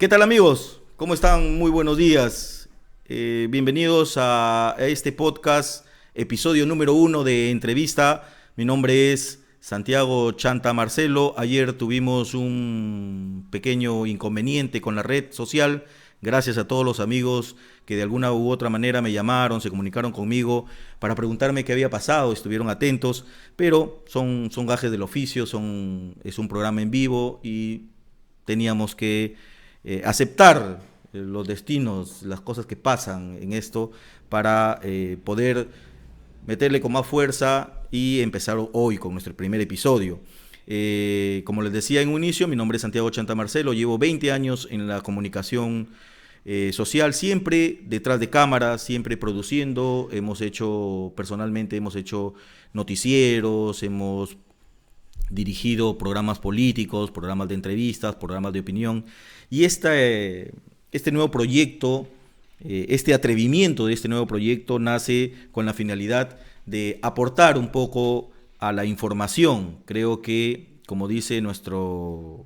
¿Qué tal, amigos? ¿Cómo están? Muy buenos días. Bienvenidos a este podcast, episodio número 1 de entrevista. Mi nombre es Santiago Chanta Marcelo. Ayer tuvimos un pequeño inconveniente con la red social. Gracias a todos los amigos que de alguna u otra manera me llamaron, se comunicaron conmigo para preguntarme qué había pasado, estuvieron atentos, pero son gajes del oficio, es un programa en vivo y teníamos que aceptar los destinos, las cosas que pasan en esto para poder meterle con más fuerza y empezar hoy con nuestro primer episodio. Como les decía en un inicio, mi nombre es Santiago Chanta Marcelo, llevo 20 años en la comunicación social, siempre detrás de cámaras, siempre produciendo. Personalmente hemos hecho noticieros, hemos dirigido programas políticos, programas de entrevistas, programas de opinión. Y este nuevo proyecto, este atrevimiento de este nuevo proyecto nace con la finalidad de aportar un poco a la información. Creo que, como dice nuestro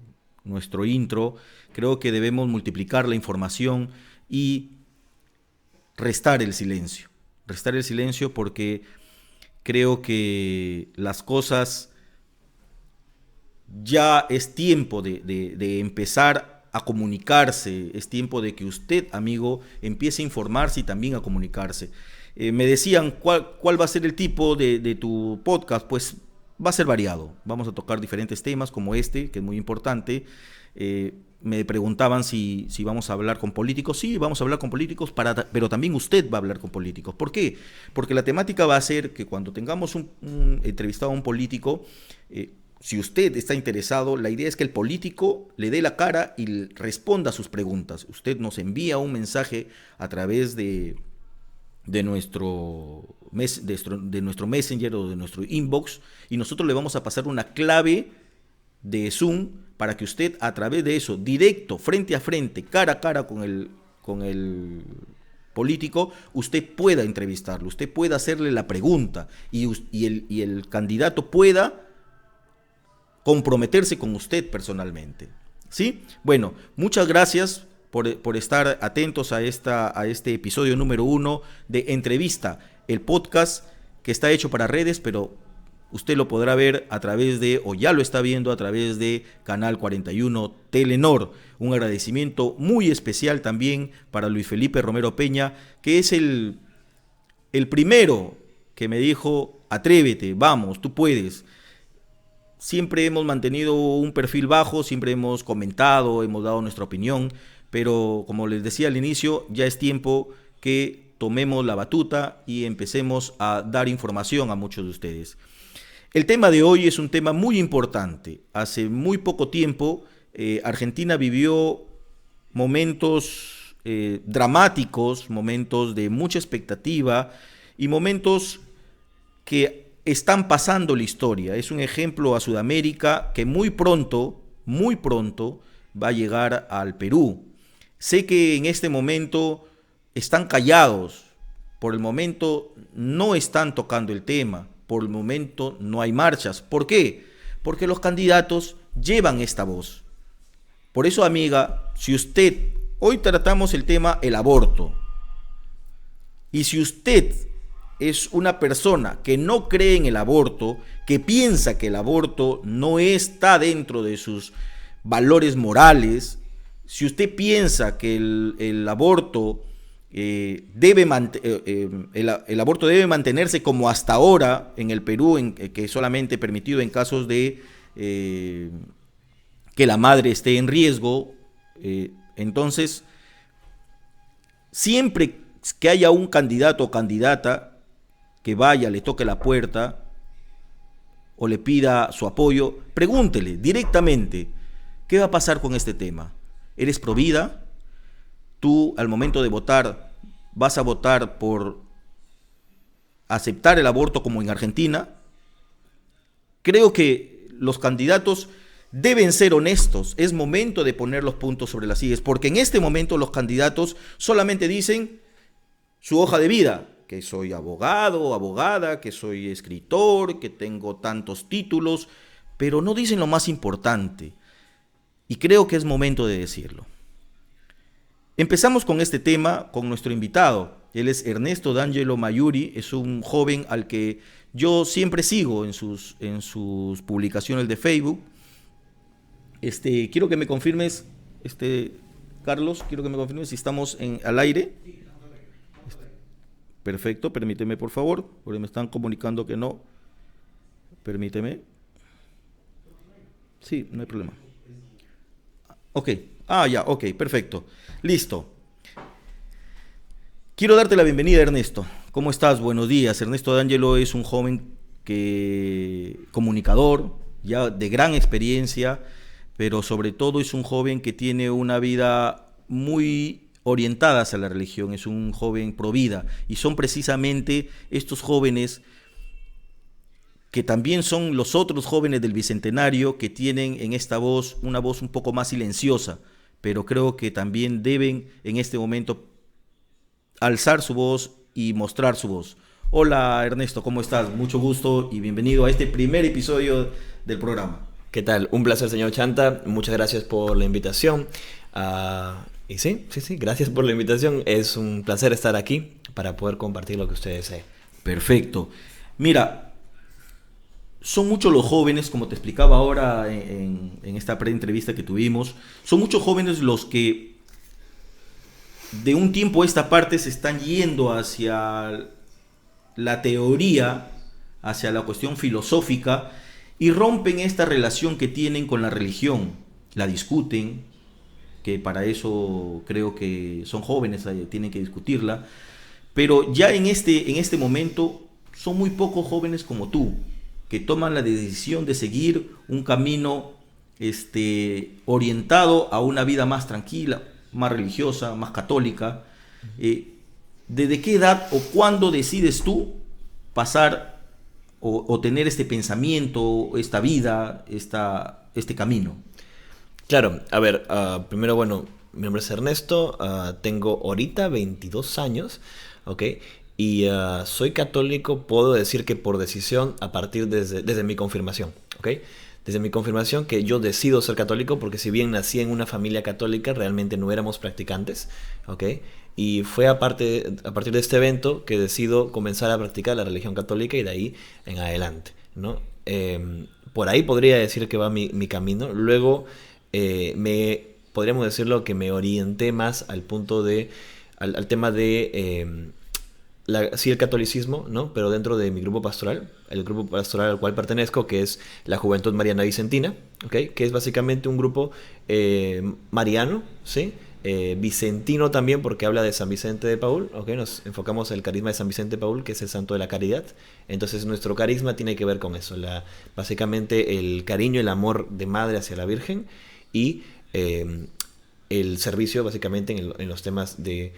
intro, creo que debemos multiplicar la información y restar el silencio. Restar el silencio porque creo que las cosas ya es tiempo de empezar a comunicarse, es tiempo de que usted, amigo, empiece a informarse y también a comunicarse. Me decían, ¿cuál va a ser el tipo de tu podcast? Pues va a ser variado, vamos a tocar diferentes temas como este, que es muy importante. Me preguntaban si vamos a hablar con políticos. Sí, vamos a hablar con políticos, pero también usted va a hablar con políticos. ¿Por qué? Porque la temática va a ser que cuando tengamos un entrevistado a un político, si usted está interesado, la idea es que el político le dé la cara y responda a sus preguntas. Usted nos envía un mensaje a través de nuestro Messenger o de nuestro inbox y nosotros le vamos a pasar una clave de Zoom para que usted a través de eso, directo, frente a frente, cara a cara con el político, usted pueda entrevistarlo, usted pueda hacerle la pregunta y el candidato pueda comprometerse con usted personalmente. ¿Sí? Bueno, muchas gracias por estar atentos a este episodio número 1 de Entrevista, el podcast que está hecho para redes, pero usted lo podrá ver a través o ya lo está viendo a través de Canal 41 Telenor. Un agradecimiento muy especial también para Luis Felipe Romero Peña, que es el primero que me dijo, atrévete, vamos, tú puedes. Siempre hemos mantenido un perfil bajo, siempre hemos comentado, hemos dado nuestra opinión, pero como les decía al inicio, ya es tiempo que tomemos la batuta y empecemos a dar información a muchos de ustedes. El tema de hoy es un tema muy importante. Hace muy poco tiempo, Argentina vivió momentos dramáticos, momentos de mucha expectativa y momentos que están pasando la historia. Es un ejemplo a Sudamérica que muy pronto va a llegar al Perú. Sé que en este momento están callados, por el momento no están tocando el tema, por el momento no hay marchas. ¿Por qué? Porque los candidatos llevan esta voz. Por eso, amiga, hoy tratamos el tema el aborto, y si usted es una persona que no cree en el aborto, que piensa que el aborto no está dentro de sus valores morales, si usted piensa que el aborto debe mantenerse como hasta ahora en el Perú, que es solamente permitido en casos de que la madre esté en riesgo, entonces siempre que haya un candidato o candidata que vaya, le toque la puerta o le pida su apoyo, pregúntele directamente, ¿qué va a pasar con este tema? ¿Eres pro vida? ¿Tú al momento de votar vas a votar por aceptar el aborto como en Argentina? Creo que los candidatos deben ser honestos. Es momento de poner los puntos sobre las IES, porque en este momento los candidatos solamente dicen su hoja de vida, que soy abogado, abogada, que soy escritor, que tengo tantos títulos, pero no dicen lo más importante. Y creo que es momento de decirlo. Empezamos con este tema con nuestro invitado. Él es Ernesto D'Angelo Mayuri, es un joven al que yo siempre sigo en sus publicaciones de Facebook. Quiero que me confirmes, Carlos, quiero que me confirmes si estamos al aire. Perfecto, permíteme por favor, porque me están comunicando que no. Permíteme. Sí, no hay problema. Ok, ya, ok, perfecto. Listo. Quiero darte la bienvenida, Ernesto. ¿Cómo estás? Buenos días. Ernesto D'Angelo es un joven comunicador, ya de gran experiencia, pero sobre todo es un joven que tiene una vida muy orientada hacia la religión, es un joven pro vida, y son precisamente estos jóvenes que también son los otros jóvenes del Bicentenario que tienen en esta voz una voz un poco más silenciosa, pero creo que también deben en este momento alzar su voz y mostrar su voz. Hola Ernesto, ¿cómo estás? Mucho gusto y bienvenido a este primer episodio del programa. ¿Qué tal? Un placer, señor Chanta. Muchas gracias por la invitación. Y sí, gracias por la invitación. Es un placer estar aquí para poder compartir lo que usted desee. Perfecto. Mira, son muchos los jóvenes, como te explicaba ahora en esta pre-entrevista que tuvimos, son muchos jóvenes los que de un tiempo a esta parte se están yendo hacia la teoría, hacia la cuestión filosófica y rompen esta relación que tienen con la religión, la discuten, que para eso creo que son jóvenes, tienen que discutirla, pero ya en este momento son muy pocos jóvenes como tú, que toman la decisión de seguir un camino orientado a una vida más tranquila, más religiosa, más católica. ¿Desde qué edad o cuándo decides tú pasar o tener este pensamiento, esta vida, este camino? Claro, a ver, primero, bueno, mi nombre es Ernesto, tengo ahorita 22 años, ¿ok? Y soy católico, puedo decir que por decisión a partir desde mi confirmación, ¿ok? Desde mi confirmación que yo decido ser católico porque si bien nací en una familia católica, realmente no éramos practicantes, ¿ok? Y fue a partir de este evento que decido comenzar a practicar la religión católica y de ahí en adelante, ¿no? Por ahí podría decir que va mi camino. Luego podríamos decirlo que me orienté más al punto al tema de sí, el catolicismo, ¿no? Pero dentro de mi grupo pastoral, el grupo pastoral al cual pertenezco, que es la Juventud Mariana Vicentina, ¿ok? Que es básicamente un grupo mariano, ¿sí? Vicentino también, porque habla de San Vicente de Paúl, ¿ok? Nos enfocamos en el carisma de San Vicente de Paúl, que es el santo de la caridad. Entonces nuestro carisma tiene que ver con eso, básicamente el cariño, el amor de madre hacia la Virgen y el servicio básicamente en los temas de...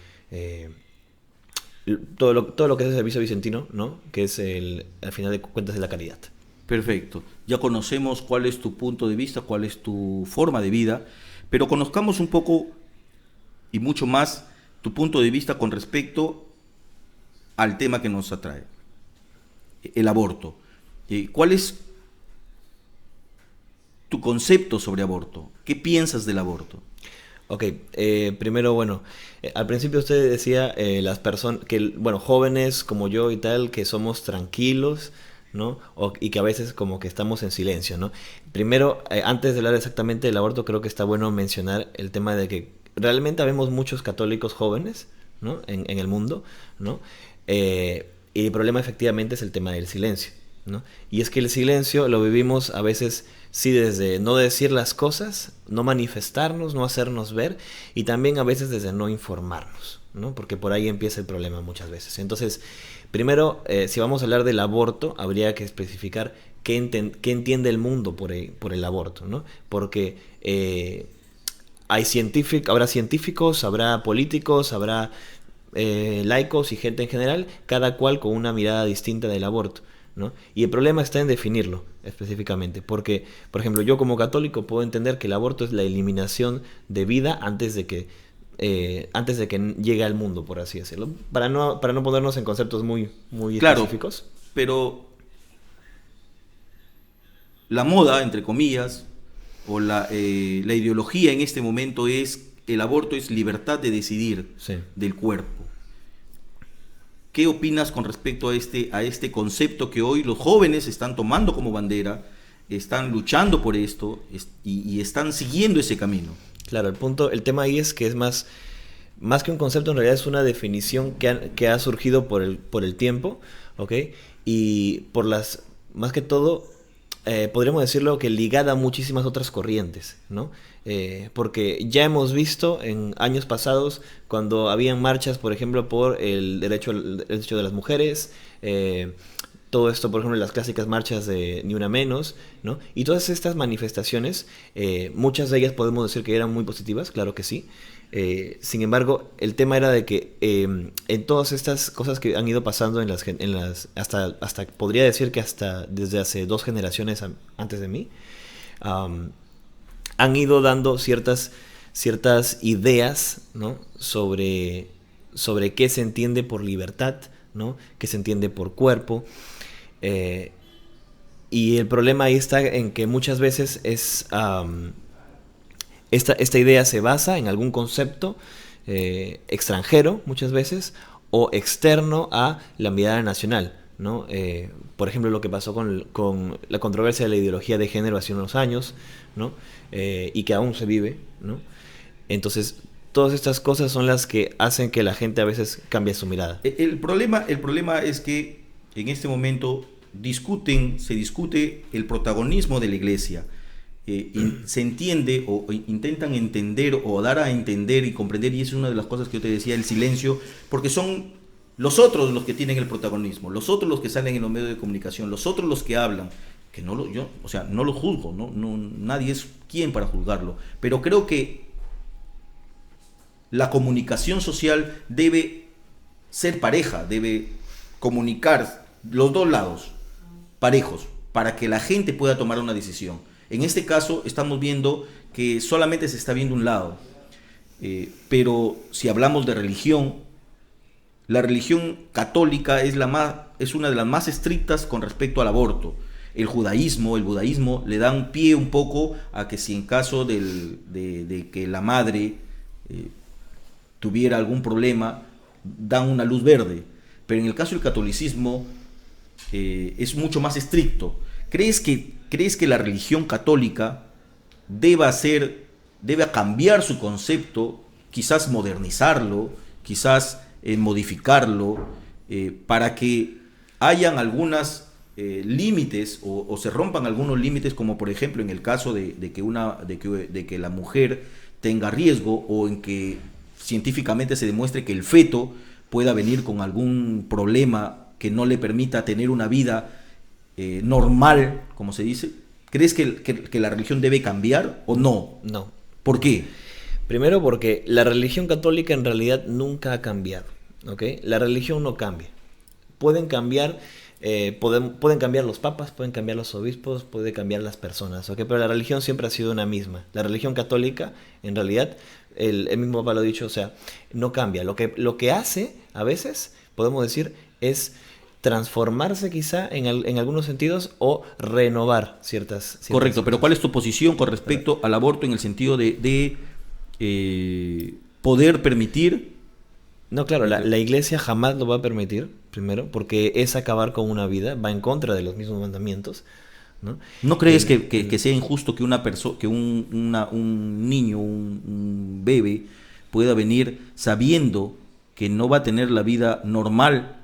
todo lo que es el servicio vicentino, ¿no? Que es al final de cuentas de la caridad. Perfecto. Ya conocemos cuál es tu punto de vista, cuál es tu forma de vida, pero conozcamos un poco y mucho más tu punto de vista con respecto al tema que nos atrae, el aborto. ¿Cuál es tu concepto sobre aborto? ¿Qué piensas del aborto? Ok, primero, bueno, al principio usted decía las personas, jóvenes como yo y tal, que somos tranquilos, ¿no? Y que a veces como que estamos en silencio, ¿no? Primero, antes de hablar exactamente del aborto, creo que está bueno mencionar el tema de que realmente habemos muchos católicos jóvenes, ¿no? En el mundo, ¿no? Y el problema efectivamente es el tema del silencio, ¿no? Y es que el silencio lo vivimos a veces... Sí, desde no decir las cosas, no manifestarnos, no hacernos ver y también a veces desde no informarnos, ¿no? Porque por ahí empieza el problema muchas veces. Entonces, primero, si vamos a hablar del aborto, habría que especificar qué entiende el mundo por el aborto, ¿no? Porque habrá científicos, habrá políticos, habrá laicos y gente en general, cada cual con una mirada distinta del aborto, ¿no? Y el problema está en definirlo específicamente, porque, por ejemplo, yo como católico puedo entender que el aborto es la eliminación de vida antes de que llegue al mundo, por así decirlo, para no ponernos en conceptos muy claro, específicos. Pero la moda, entre comillas, o la ideología en este momento es el aborto es libertad de decidir Sí. del cuerpo. ¿Qué opinas con respecto a este concepto que hoy los jóvenes están tomando como bandera, están luchando por esto y están siguiendo ese camino? Claro, el tema ahí es que es más que un concepto, en realidad es una definición que ha surgido por el tiempo, ¿ok? Y más que todo, podríamos decirlo que ligada a muchísimas otras corrientes, ¿no? Porque ya hemos visto en años pasados, cuando habían marchas, por ejemplo, por el derecho de las mujeres, todo esto, por ejemplo, las clásicas marchas de Ni Una Menos, ¿no? Y todas estas manifestaciones, muchas de ellas podemos decir que eran muy positivas, claro que sí. Sin embargo, el tema era de que en todas estas cosas que han ido pasando hasta podría decir que hasta desde hace 2 generaciones antes de mí, han ido dando ciertas ideas, ¿no? sobre qué se entiende por libertad, ¿no? Qué se entiende por cuerpo. Y el problema ahí está en que muchas veces esta idea se basa en algún concepto extranjero, muchas veces, o externo a la mirada nacional, ¿no? Por ejemplo, lo que pasó con la controversia de la ideología de género hace unos años, ¿no? Y que aún se vive, ¿no? Entonces, todas estas cosas son las que hacen que la gente a veces cambie su mirada. El problema es que en este momento se discute el protagonismo de la iglesia. Se entiende o intentan entender o dar a entender y comprender, y es una de las cosas que yo te decía, el silencio, porque son los otros los que tienen el protagonismo, los otros los que salen en los medios de comunicación, los otros los que hablan, que no lo juzgo, nadie es quien para juzgarlo, pero creo que la comunicación social debe ser pareja, debe comunicar los dos lados, parejos, para que la gente pueda tomar una decisión. En este caso estamos viendo que solamente se está viendo un lado, pero si hablamos de religión, la religión católica es una de las más estrictas con respecto al aborto. El budaísmo le dan pie un poco a que si en caso de que la madre tuviera algún problema, dan una luz verde. Pero en el caso del catolicismo es mucho más estricto. ¿Crees que la religión católica deba cambiar su concepto, quizás modernizarlo, quizás modificarlo, para que hayan algunos límites o se rompan algunos límites, como por ejemplo en el caso de que la mujer tenga riesgo, o en que científicamente se demuestre que el feto pueda venir con algún problema que no le permita tener una vida normal, como se dice? ¿Crees que la religión debe cambiar o no? No. ¿Por qué? Primero porque la religión católica en realidad nunca ha cambiado, ¿ok? La religión no cambia. Pueden cambiar los papas, pueden cambiar los obispos, pueden cambiar las personas, ¿ok? Pero la religión siempre ha sido una misma. La religión católica, en realidad, el mismo Papa lo ha dicho, o sea, no cambia. Lo que hace, a veces, podemos decir, es transformarse quizá en algunos sentidos o renovar ciertas Correcto, cosas. pero ¿cuál es tu posición con respecto al aborto en el sentido de poder permitir? No, claro, la iglesia jamás lo va a permitir, primero, porque es acabar con una vida, va en contra de los mismos mandamientos, ¿no? ¿No crees que sea injusto que un niño, un bebé, pueda venir sabiendo que no va a tener la vida normal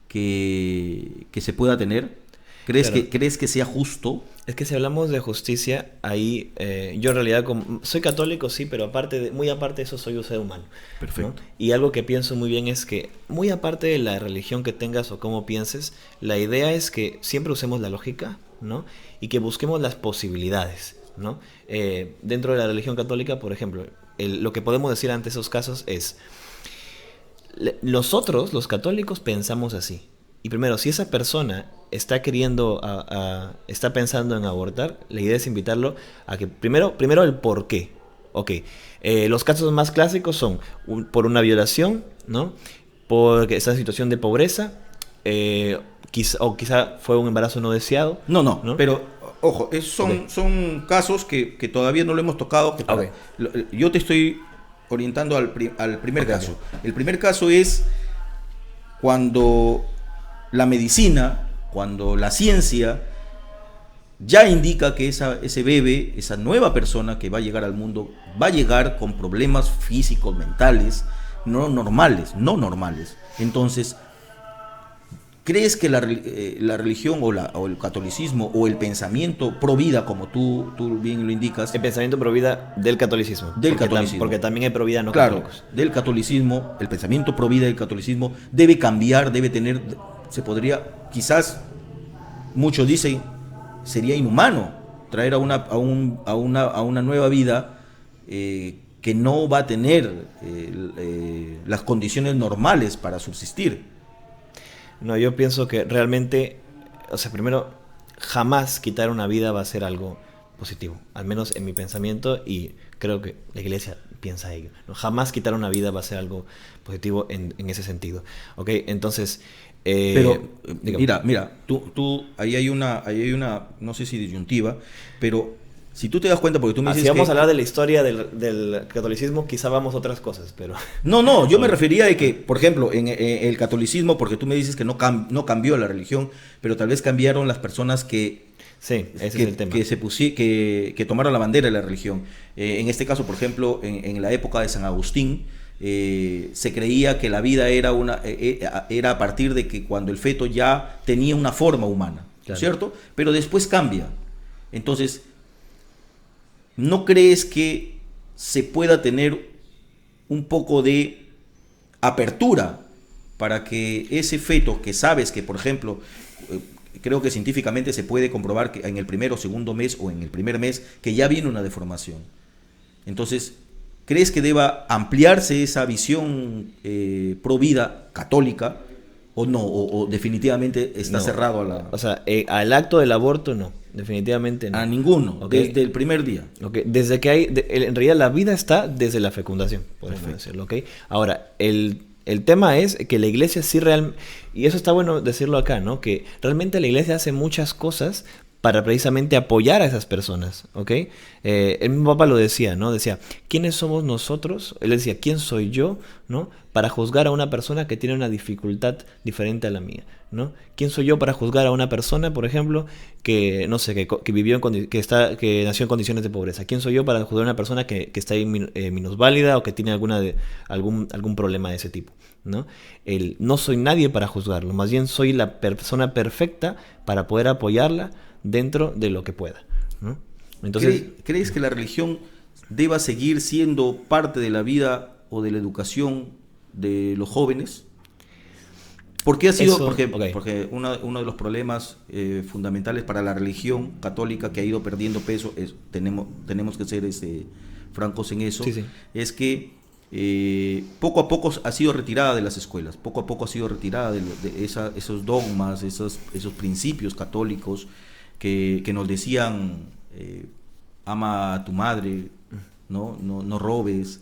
que se pueda tener? ¿Crees que sea justo? Es que si hablamos de justicia, ahí yo en realidad soy católico, sí, pero muy aparte de eso soy un ser humano. Perfecto. ¿No? Y algo que pienso muy bien es que, muy aparte de la religión que tengas o cómo pienses, la idea es que siempre usemos la lógica, ¿no? Y que busquemos las posibilidades, ¿no? Dentro de la religión católica, por ejemplo, lo que podemos decir ante esos casos es: nosotros, los católicos, pensamos así. Y primero, si esa persona está está pensando en abortar, la idea es invitarlo a que primero el por qué. Ok, los casos más clásicos son por una violación, ¿no? Porque está en situación de pobreza, quizá fue un embarazo no deseado. No, ¿no? Pero ojo, son casos que todavía no lo hemos tocado. Yo te estoy orientando al primer Ok, caso. ok. El primer caso es cuando la medicina, cuando la ciencia ya indica que ese bebé, esa nueva persona que va a llegar al mundo, va a llegar con problemas físicos, mentales, no normales, no normales. Entonces, ¿crees que la religión o el catolicismo o el pensamiento pro vida, como tú bien lo indicas, El pensamiento pro vida del catolicismo. del Porque, catolicismo? porque también hay pro vida no Claro, católicos. del catolicismo, el pensamiento pro vida del catolicismo debe cambiar, debe tener, se podría, quizás muchos dicen, sería inhumano traer a una nueva vida que no va a tener las condiciones normales para subsistir. No, yo pienso que realmente, o sea, primero, jamás quitar una vida va a ser algo positivo, al menos en mi pensamiento, y creo que la iglesia piensa ello, ¿no? Jamás quitar una vida va a ser algo positivo en ese sentido. ¿Ok? Entonces, Pero dígame. mira, ahí hay una, no sé si disyuntiva, pero si tú te das cuenta, porque tú me Si dices vamos a que hablar de la historia del catolicismo, quizá vamos a otras cosas, pero... no, yo me refería de que, por ejemplo, en el catolicismo, porque tú me dices que no cambió la religión, pero tal vez cambiaron las personas Sí, ese es el tema. que tomaron la bandera de la religión. En este caso, por ejemplo, en la época de San Agustín, se creía que la vida era a partir de que cuando el feto ya tenía una forma humana, Claro. ¿cierto? Pero después cambia. Entonces, ¿no crees que se pueda tener un poco de apertura para que ese feto que sabes que, por ejemplo, creo que científicamente se puede comprobar que en el primer o segundo mes o en el primer mes que ya viene una deformación? Entonces, ¿crees que deba ampliarse esa visión pro vida católica o no? O definitivamente está No, cerrado a la... o sea, al acto del aborto no, definitivamente no. A ninguno, ¿Ok? desde el primer día. Ok, desde que hay, en realidad la vida está desde la fecundación, podemos Perfecto. decirlo, ¿ok? Ahora, el tema es que la iglesia sí realmente, y eso está bueno decirlo acá, ¿no? Que realmente la iglesia hace muchas cosas para precisamente apoyar a esas personas, ¿ok? El mismo Papa lo decía, ¿no? Decía, ¿quiénes somos nosotros? Él decía, ¿quién soy yo, ¿no? Para juzgar a una persona que tiene una dificultad diferente a la mía, ¿no? ¿Quién soy yo para juzgar a una persona, por ejemplo, que, no sé, que vivió que nació en condiciones de pobreza? ¿Quién soy yo para juzgar a una persona que está ahí minusválida o que tiene algún problema de ese tipo, ¿no? No soy nadie para juzgarlo, más bien soy la persona perfecta para poder apoyarla dentro de lo que pueda, ¿no? Entonces, ¿Crees que la religión deba seguir siendo parte de la vida o de la educación de los jóvenes? ¿Por qué ha sido? Eso, Porque ok. uno de los problemas fundamentales para la religión católica que ha ido perdiendo peso, tenemos que ser francos en eso, Sí, sí. es que poco a poco ha sido retirada de las escuelas, poco a poco ha sido retirada de esos dogmas, esos principios católicos que nos decían, ama a tu madre, no robes,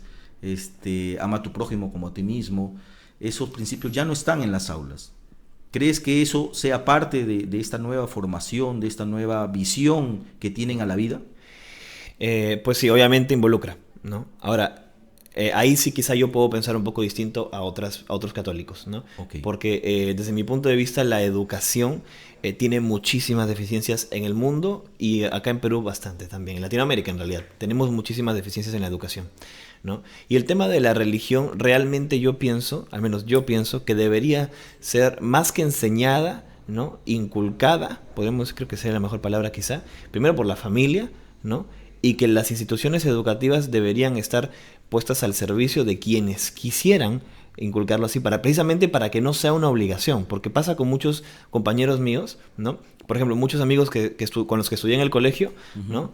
ama a tu prójimo como a ti mismo. Esos principios ya no están en las aulas. ¿Crees que eso sea parte de esta nueva formación, de esta nueva visión que tienen a la vida? Pues sí, obviamente involucra, ¿no? Ahora, ahí sí quizá yo puedo pensar un poco distinto a otros católicos, ¿no? Ok. Porque desde mi punto de vista la educación tiene muchísimas deficiencias en el mundo y acá en Perú bastante también, en Latinoamérica en realidad. Tenemos muchísimas deficiencias en la educación, ¿no? Y el tema de la religión realmente yo pienso, al menos yo pienso, que debería ser más que enseñada, ¿no? Inculcada, creo que sería la mejor palabra quizá, primero por la familia, ¿no? Y que las instituciones educativas deberían estar puestas al servicio de quienes quisieran inculcarlo así, precisamente para que no sea una obligación, porque pasa con muchos compañeros míos, ¿no? Por ejemplo, muchos amigos con los que estudié en el colegio, ¿no?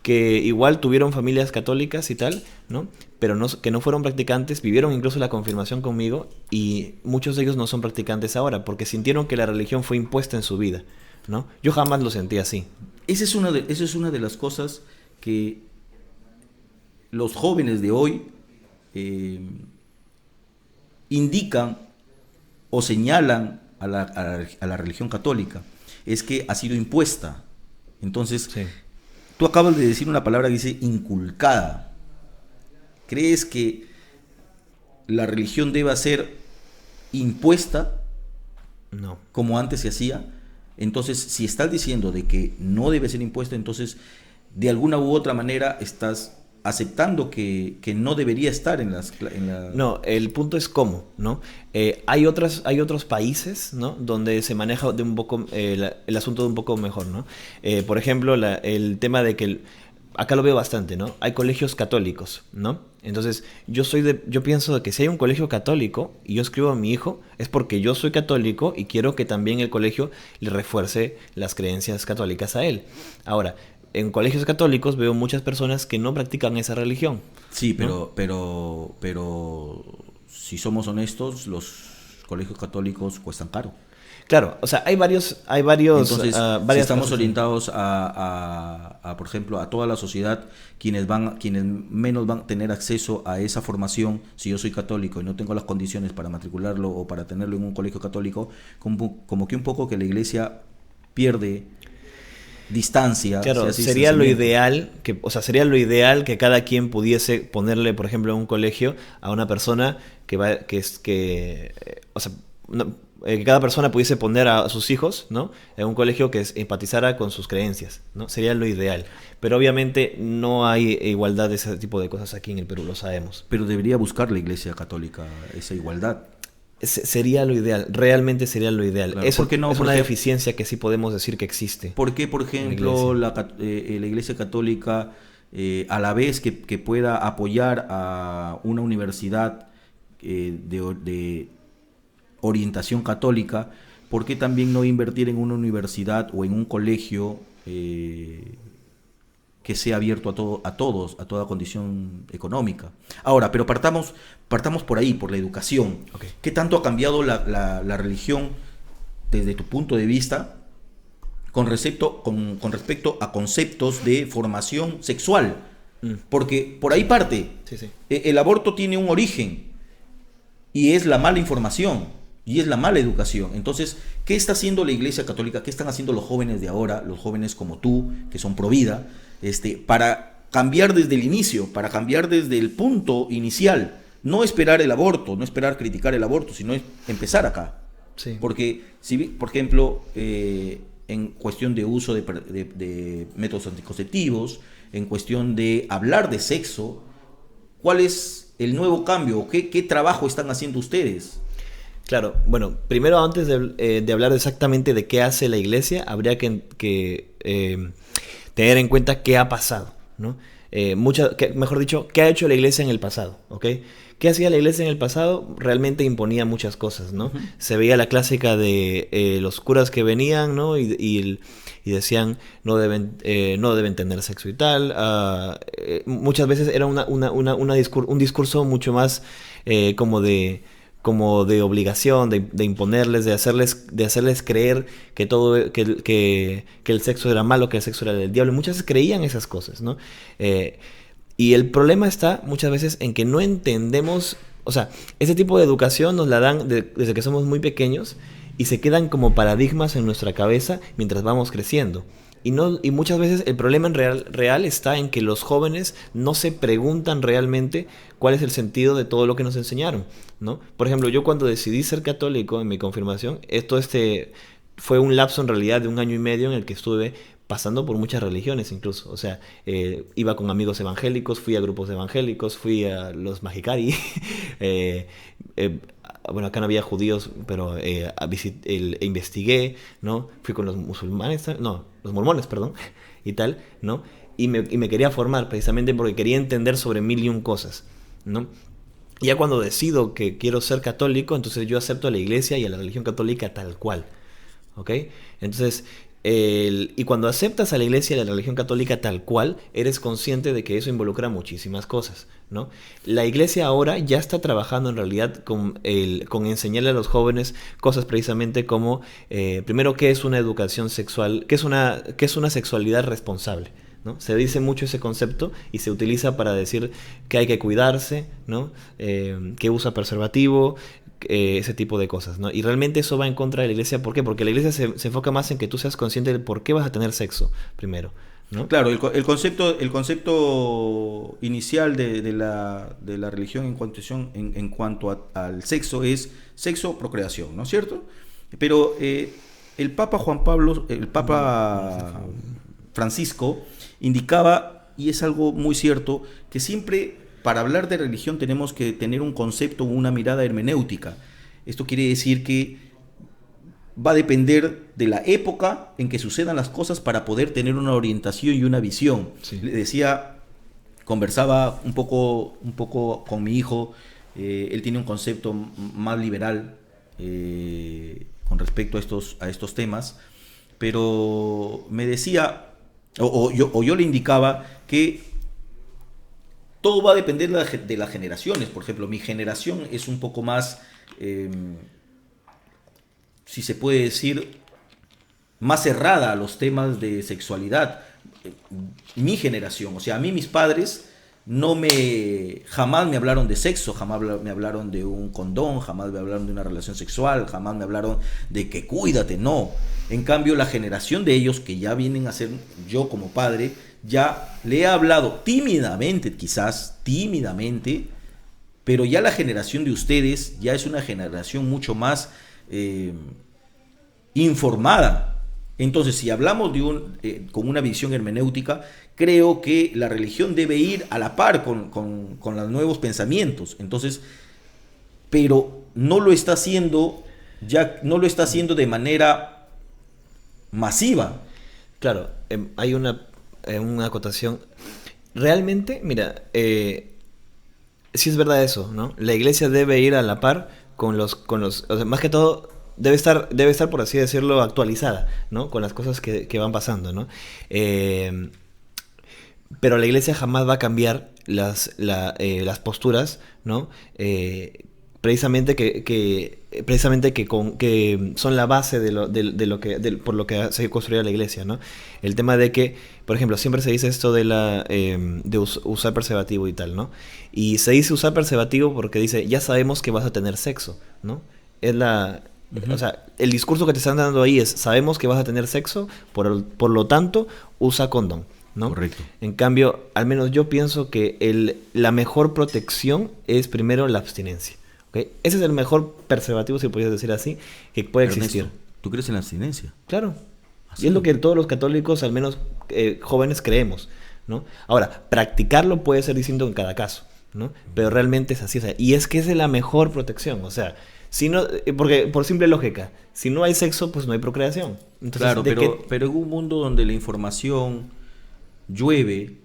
Que igual tuvieron familias católicas y tal, ¿no? Pero que no fueron practicantes, vivieron incluso la confirmación conmigo y muchos de ellos no son practicantes ahora porque sintieron que la religión fue impuesta en su vida, ¿no? Yo jamás lo sentí así. Esa es una de las cosas que los jóvenes de hoy indican o señalan a la religión católica, es que ha sido impuesta. Entonces, Sí. tú acabas de decir una palabra que dice inculcada. ¿Crees que la religión deba ser impuesta No. como antes se hacía. Entonces, si estás diciendo de que no debe ser impuesta, entonces de alguna u otra manera estás aceptando que no debería estar en la... No, el punto es cómo, ¿no? Hay otros países, ¿no? Donde se maneja de un poco el asunto de un poco mejor, ¿no? Por ejemplo, el tema de que acá lo veo bastante, ¿no? Hay colegios católicos, ¿no? Entonces, yo pienso de que si hay un colegio católico y yo escribo a mi hijo, es porque yo soy católico y quiero que también el colegio le refuerce las creencias católicas a él. Ahora, en colegios católicos veo muchas personas que no practican esa religión. Sí, ¿no? pero si somos honestos, los colegios católicos cuestan caro. Claro, o sea, hay varios Entonces, si varias estamos cosas. orientados por ejemplo, a toda la sociedad, quienes menos van a tener acceso a esa formación, si yo soy católico y no tengo las condiciones para matricularlo o para tenerlo en un colegio católico, como que un poco que la iglesia pierde distancia. Claro, así, sería lo distanciamiento. ideal sería lo ideal que cada quien pudiese ponerle, por ejemplo, en un colegio a una persona o sea, que cada persona pudiese poner a sus hijos, ¿no? En un colegio que empatizara con sus creencias, ¿no? Sería lo ideal. Pero obviamente no hay igualdad de ese tipo de cosas aquí en el Perú, lo sabemos. Pero debería buscar la iglesia católica esa igualdad. Sería lo ideal, realmente sería lo ideal. Claro, Eso ¿por qué no? es Por una ejemplo, deficiencia que sí podemos decir que existe ¿por qué, por en la ejemplo, iglesia. la iglesia católica, a la vez que pueda apoyar a una universidad de orientación católica, ¿por qué también no invertir en una universidad o en un colegio que sea abierto a todos, a toda condición económica? Ahora, pero partamos por ahí, por la educación. Ok. ¿Qué tanto ha cambiado la religión desde tu punto de vista con respecto a conceptos de formación sexual? Porque por ahí parte. Sí, sí. El aborto tiene un origen y es la mala información y es la mala educación. Entonces, ¿qué está haciendo la Iglesia Católica? ¿Qué están haciendo los jóvenes de ahora, los jóvenes como tú, que son pro vida, para cambiar desde el inicio, para cambiar desde el punto inicial? No esperar el aborto, no esperar criticar el aborto, sino empezar acá. Sí. Porque, si, por ejemplo, en cuestión de uso de métodos anticonceptivos, en cuestión de hablar de sexo, ¿cuál es el nuevo cambio? ¿Qué trabajo están haciendo ustedes? Claro, bueno, primero antes de hablar exactamente de qué hace la iglesia, habría que tener en cuenta qué ha pasado, ¿no? Mejor dicho, qué ha hecho la iglesia en el pasado, ¿ok? ¿Qué hacía la iglesia en el pasado? Realmente imponía muchas cosas, ¿no? Uh-huh. Se veía la clásica de los curas que venían, ¿no? Y decían no deben tener sexo y tal. Muchas veces era un discurso mucho más como de obligación, de imponerles, de hacerles creer que el sexo era malo, que el sexo era del diablo. Muchas veces creían esas cosas, ¿no? Y el problema está muchas veces en que no entendemos, o sea, ese tipo de educación nos la dan desde que somos muy pequeños y se quedan como paradigmas en nuestra cabeza mientras vamos creciendo. Y muchas veces el problema real está en que los jóvenes no se preguntan realmente cuál es el sentido de todo lo que nos enseñaron, ¿no? Por ejemplo, yo cuando decidí ser católico en mi confirmación, fue un lapso en realidad de 1 año y medio en el que estuve pasando por muchas religiones incluso. O sea, iba con amigos evangélicos, fui a grupos evangélicos, fui a los Magicari. Bueno, acá no había judíos, pero investigué, ¿no? Fui con los musulmanes, no, los mormones, perdón, y tal, ¿no? Y me quería formar precisamente porque quería entender sobre 1001 cosas, ¿no? Y ya cuando decido que quiero ser católico, entonces yo acepto a la iglesia y a la religión católica tal cual, ¿ok? Entonces, y cuando aceptas a la iglesia y a la religión católica tal cual, eres consciente de que eso involucra muchísimas cosas, ¿no? La iglesia ahora ya está trabajando en realidad con enseñarle a los jóvenes cosas precisamente como, primero, qué es una educación sexual, qué es una sexualidad responsable, ¿no? Se dice mucho ese concepto y se utiliza para decir que hay que cuidarse, ¿no? Que usa preservativo, ese tipo de cosas, ¿no? Y realmente eso va en contra de la iglesia. ¿Por qué? Porque la iglesia se enfoca más en que tú seas consciente de por qué vas a tener sexo, primero, ¿no? Claro, el concepto inicial de la religión en cuanto al sexo es sexo, procreación, ¿no es cierto? Pero el Papa Francisco indicaba, y es algo muy cierto, que siempre para hablar de religión tenemos que tener un concepto, una mirada hermenéutica. Esto quiere decir que va a depender de la época en que sucedan las cosas para poder tener una orientación y una visión. Sí. Le decía, conversaba un poco con mi hijo, él tiene un concepto más liberal con respecto a estos temas, pero me decía, o yo le indicaba que todo va a depender de las generaciones. Por ejemplo, mi generación es un poco más, si se puede decir, más cerrada a los temas de sexualidad. Mi generación, o sea, a mí mis padres jamás me hablaron de sexo, jamás me hablaron de un condón, jamás me hablaron de una relación sexual, jamás me hablaron de que cuídate, no. En cambio, la generación de ellos, que ya vienen a ser yo como padre, ya le he hablado tímidamente, quizás tímidamente, pero ya la generación de ustedes ya es una generación mucho más informada. Entonces, si hablamos con una visión hermenéutica, creo que la religión debe ir a la par con los nuevos pensamientos. Entonces, pero no lo está haciendo, no lo está haciendo de manera masiva. Claro, hay una acotación. Realmente, mira, sí es verdad eso, ¿no? La iglesia debe ir a la par con los, o sea, más que todo, debe estar, por así decirlo, actualizada, ¿no? Con las cosas que van pasando, ¿no? Pero la iglesia jamás va a cambiar las posturas, ¿no? Precisamente que son la base por lo que se ha construido la iglesia, ¿no? El tema de que, por ejemplo, siempre se dice esto de usar preservativo y tal, ¿no? Y se dice usar preservativo porque dice, ya sabemos que vas a tener sexo, ¿no? O sea, el discurso que te están dando ahí es, sabemos que vas a tener sexo, por lo tanto, usa condón, ¿no? Correcto. En cambio, al menos yo pienso que la mejor protección es primero la abstinencia. ¿Okay? Ese es el mejor preservativo, si podrías decir así, que puede existir. Ernesto, ¿tú crees en la abstinencia? Claro. ¿Ah, sí? Y es lo que todos los católicos, al menos jóvenes, creemos, ¿no? Ahora, practicarlo puede ser distinto en cada caso, ¿no? Pero realmente es así. O sea, y es que es la mejor protección. O sea, si no, porque por simple lógica, si no hay sexo, pues no hay procreación. Entonces, claro, pero en un mundo donde la información llueve,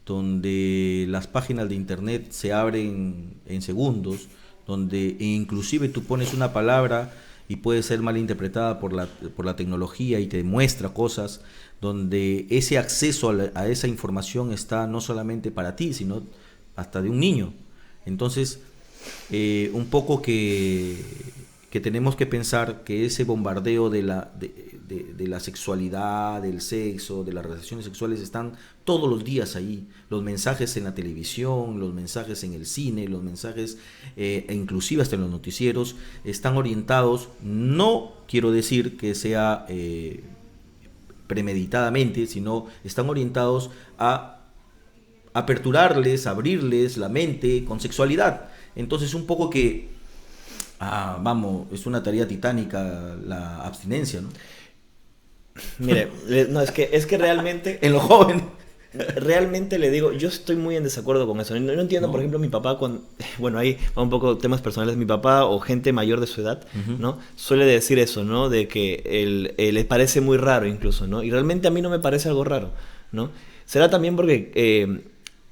donde las páginas de internet se abren en segundos, donde inclusive tú pones una palabra y puede ser mal interpretada por la tecnología y te muestra cosas, donde ese acceso a esa información está no solamente para ti, sino hasta de un niño. Entonces, un poco que tenemos que pensar que ese bombardeo de la sexualidad, del sexo, de las relaciones sexuales están todos los días ahí. Los mensajes en la televisión, los mensajes en el cine, los mensajes inclusive hasta en los noticieros están orientados, no quiero decir que sea premeditadamente, sino están orientados a aperturarles, abrirles la mente con sexualidad. Entonces un poco que vamos, es una tarea titánica la abstinencia, ¿no? Mire, no, es que realmente en los jóvenes. Realmente le digo, yo estoy muy en desacuerdo con eso. No entiendo, por ejemplo, mi papá, bueno, ahí va un poco temas personales, mi papá o gente mayor de su edad, ¿no? Suele decir eso, ¿no? De que le parece muy raro incluso, ¿no? Y realmente a mí no me parece algo raro, ¿no? Será también porque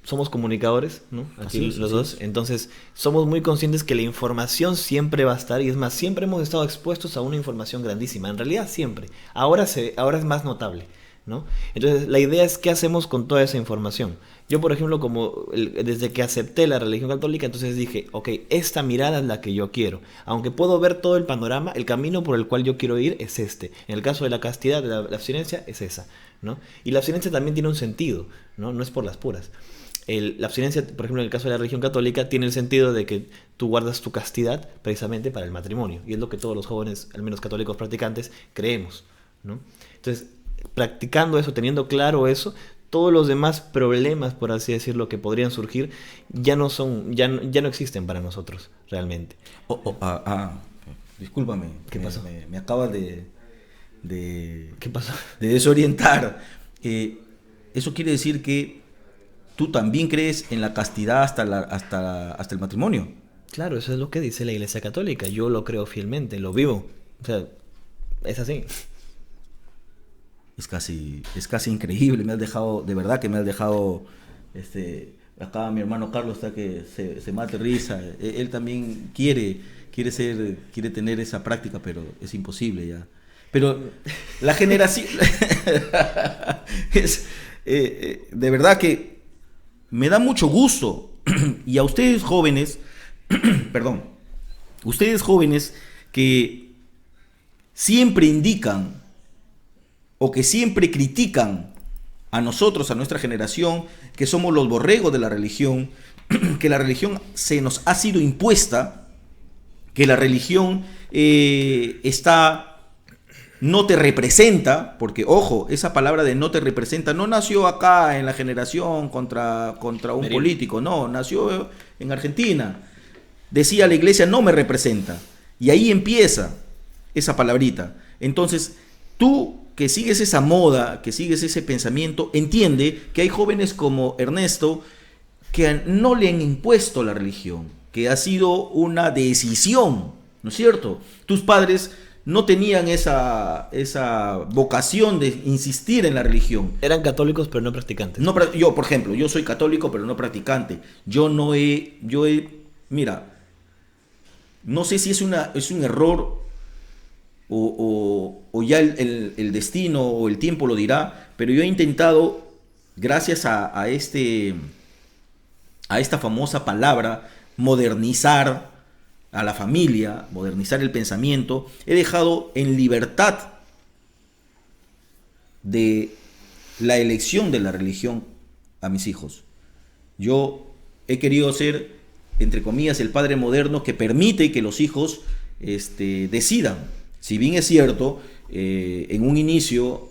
somos comunicadores, ¿no? Aquí los dos. Entonces, somos muy conscientes que la información siempre va a estar, y es más, siempre hemos estado expuestos a una información grandísima. En realidad, siempre. Ahora es más notable, ¿no? Entonces, la idea es qué hacemos con toda esa información. Yo, por ejemplo, desde que acepté la religión católica, entonces dije, ok, esta mirada es la que yo quiero. Aunque puedo ver todo el panorama, el camino por el cual yo quiero ir es este. En el caso de la castidad, de la abstinencia, es esa, ¿no? Y la abstinencia también tiene un sentido, ¿no? No es por las puras. La abstinencia, por ejemplo, en el caso de la religión católica, tiene el sentido de que tú guardas tu castidad precisamente para el matrimonio. Y es lo que todos los jóvenes, al menos católicos practicantes, creemos, ¿no? Entonces, practicando eso, teniendo claro eso, todos los demás problemas, por así decirlo, que podrían surgir, ya no existen para nosotros, realmente. Discúlpame. ¿Qué pasó? Me acabas ¿Qué pasó? de desorientar. Eso quiere decir que tú también crees en la castidad hasta el matrimonio. Claro, eso es lo que dice la Iglesia Católica. Yo lo creo fielmente, lo vivo. O sea, es así. Es casi increíble. Me has dejado, de verdad que me has dejado. Acá mi hermano Carlos está que se mate risa. Él también quiere tener esa práctica, pero es imposible ya. Pero la generación de verdad que me da mucho gusto. Y a ustedes jóvenes, perdón, ustedes jóvenes que siempre indican o que siempre critican a nosotros, a nuestra generación, que somos los borregos de la religión, que la religión se nos ha sido impuesta, que la religión no te representa, porque ojo, esa palabra de no te representa no nació acá en la generación contra un político, no, nació en Argentina. Decía la iglesia no me representa, y ahí empieza esa palabrita. Entonces, tú que sigues esa moda, que sigues ese pensamiento, entiende que hay jóvenes como Ernesto que no le han impuesto la religión, que ha sido una decisión, ¿no es cierto? Tus padres no tenían esa vocación de insistir en la religión. Eran católicos pero no practicantes. Yo, por ejemplo, yo soy católico pero no practicante. Mira, no sé si es un error o ya el destino o el tiempo lo dirá, pero yo he intentado, gracias a esta famosa palabra, modernizar a la familia, modernizar el pensamiento. He dejado en libertad de la elección de la religión a mis hijos. Yo he querido ser, entre comillas, el padre moderno que permite que los hijos decidan. Si bien es cierto, en un inicio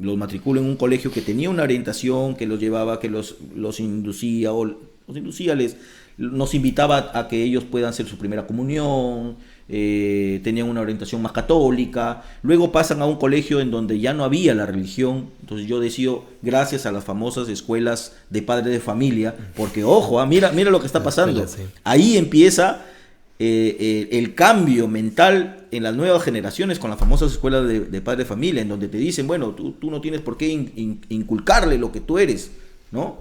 los matriculo en un colegio que tenía una orientación, que los llevaba, que los inducía, nos invitaba a que ellos puedan hacer su primera comunión, tenían una orientación más católica. Luego pasan a un colegio en donde ya no había la religión. Entonces yo decido, gracias a las famosas escuelas de padres de familia, porque ojo, mira lo que está pasando. Ahí empieza el cambio mental en las nuevas generaciones con las famosas escuelas de padres de familia, en donde te dicen, bueno, tú no tienes por qué inculcarle lo que tú eres, ¿no?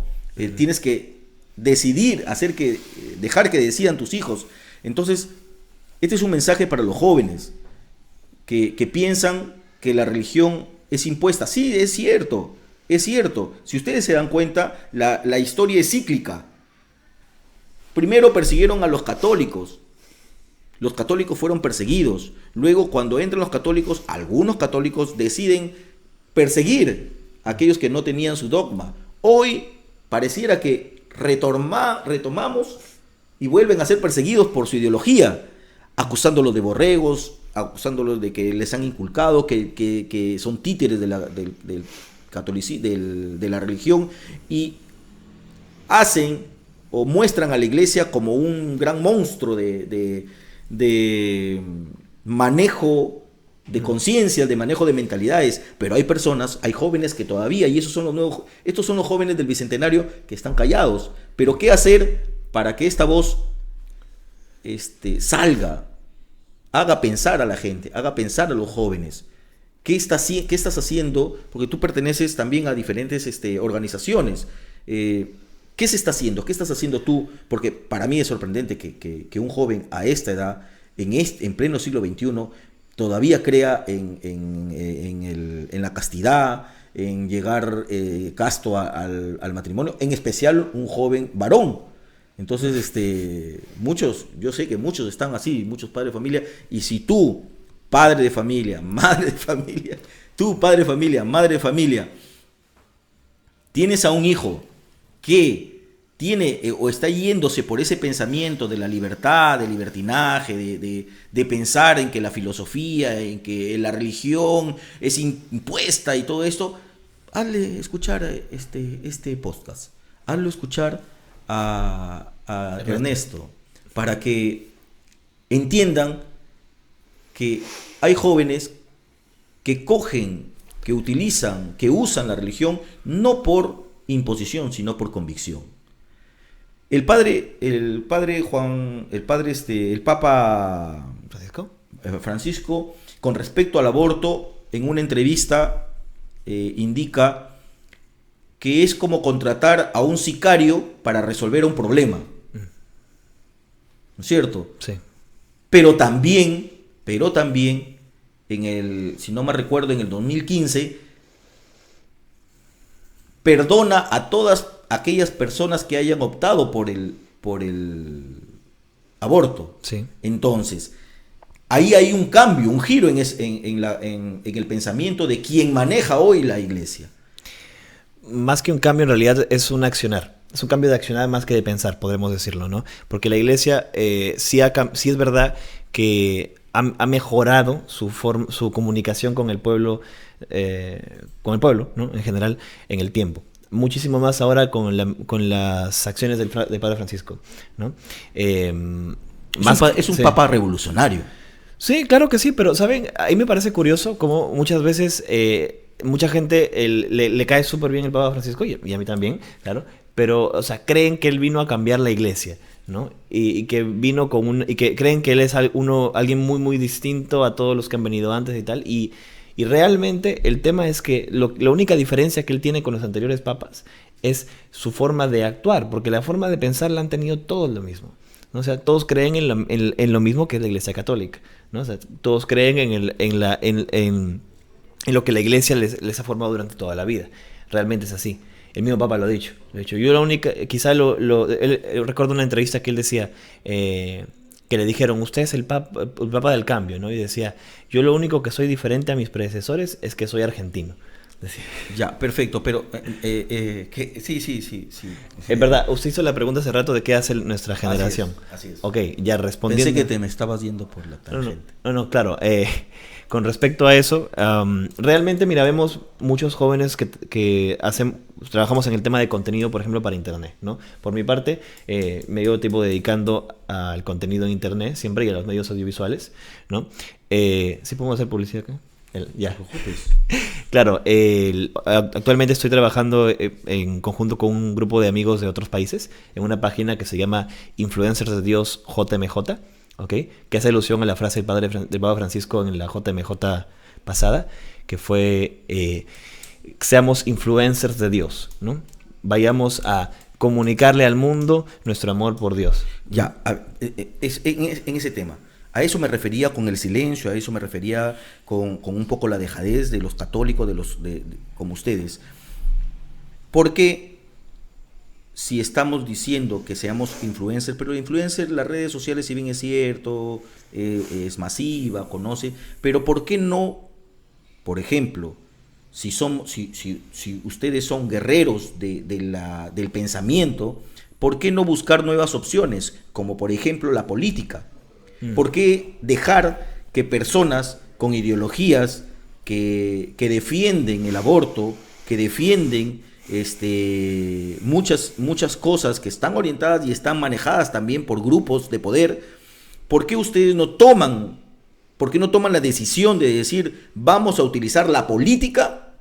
Tienes que decidir, dejar que decidan tus hijos. Entonces, este es un mensaje para los jóvenes que piensan que la religión es impuesta. Sí, es cierto. Si ustedes se dan cuenta, la historia es cíclica. Primero persiguieron a los católicos. Los católicos fueron perseguidos. Luego, cuando entran los católicos, algunos católicos deciden perseguir a aquellos que no tenían su dogma. Hoy pareciera que retomamos y vuelven a ser perseguidos por su ideología, acusándolos de borregos, acusándolos de que les han inculcado que son títeres de la religión, y hacen o muestran a la iglesia como un gran monstruo de manejo de conciencia, de manejo de mentalidades. Pero hay personas, hay jóvenes que todavía, y estos son los jóvenes del Bicentenario que están callados. Pero ¿qué hacer para que esta voz salga, haga pensar a la gente, haga pensar a los jóvenes? ¿Qué estás haciendo? Porque tú perteneces también a diferentes organizaciones. ¿Qué se está haciendo? ¿Qué estás haciendo tú? Porque para mí es sorprendente que un joven a esta edad, en pleno siglo XXI, todavía crea en la castidad, en llegar casto al matrimonio, en especial un joven varón. Entonces, yo sé que muchos están así, muchos padres de familia, y si tú, padre de familia, madre de familia, tú, padre de familia, madre de familia, tienes a un hijo que tiene o está yéndose por ese pensamiento de la libertad, del libertinaje, de pensar en que la filosofía, en que la religión es impuesta y todo esto, hazle escuchar este podcast, hazlo escuchar a Ernesto, para que entiendan que hay jóvenes que cogen, que utilizan, que usan la religión no por imposición, sino por convicción. El Papa Francisco, con respecto al aborto, en una entrevista indica que es como contratar a un sicario para resolver un problema. ¿No es cierto? Sí. Pero también, si no me recuerdo, en el 2015, perdona a todas aquellas personas que hayan optado por el aborto. Sí. Entonces, ahí hay un cambio, un giro en el pensamiento de quien maneja hoy la iglesia. Más que un cambio, en realidad es un accionar. Es un cambio de accionar más que de pensar, podremos decirlo, ¿no? Porque la iglesia sí es verdad que ha mejorado su comunicación con el pueblo, ¿no? En general, en el tiempo. Muchísimo más ahora con las acciones del Padre Francisco, ¿no? Es un sí. papa revolucionario. Sí, claro que sí, pero ¿saben? A mí me parece curioso cómo muchas veces mucha gente le cae súper bien el Papa Francisco, y a mí también, claro, pero, o sea, creen que él vino a cambiar la iglesia, ¿no? Y que vino y que creen que él es alguien muy, muy distinto a todos los que han venido antes y tal, y realmente el tema es que la única diferencia que él tiene con los anteriores papas es su forma de actuar, porque la forma de pensar la han tenido todos lo mismo, ¿no? O sea, todos creen en lo mismo que es la iglesia católica, ¿no? O sea, todos creen en lo que la iglesia les ha formado durante toda la vida. Realmente es así. El mismo Papa lo ha dicho. Yo la única, quizá recuerdo una entrevista que él decía, que le dijeron, usted es el Papa del cambio, ¿no? Y decía, yo lo único que soy diferente a mis predecesores es que soy argentino. Decía. Ya, perfecto, pero sí. Es verdad, usted hizo la pregunta hace rato de qué hace nuestra generación. Así es. Ok, ya respondiendo. Pensé que te me estabas yendo por la tangente. No, claro. Con respecto a eso, realmente, mira, vemos muchos jóvenes que trabajamos en el tema de contenido, por ejemplo, para internet, ¿no? Por mi parte, me llevo tiempo dedicando al contenido en internet, siempre, y a los medios audiovisuales, ¿no? ¿Sí podemos hacer publicidad acá? Ya. Claro, actualmente estoy trabajando en conjunto con un grupo de amigos de otros países en una página que se llama Influencers de Dios JMJ, ¿okay? Que hace alusión a la frase del Papa Francisco en la JMJ pasada, que fue seamos influencers de Dios, ¿no? Vayamos a comunicarle al mundo nuestro amor por Dios. Ya, en ese tema. A eso me refería con el silencio, a eso me refería con un poco la dejadez de los católicos, como ustedes. Porque si estamos diciendo que seamos influencers, pero influencers, las redes sociales, si bien es cierto, es masiva, conoce, pero ¿por qué no, por ejemplo, si ustedes son guerreros del pensamiento, ¿por qué no buscar nuevas opciones, como por ejemplo la política? ¿Por qué dejar que personas con ideologías que defienden el aborto, que defienden muchas cosas que están orientadas y están manejadas también por grupos de poder, ¿por qué ustedes no toman la decisión de decir vamos a utilizar la política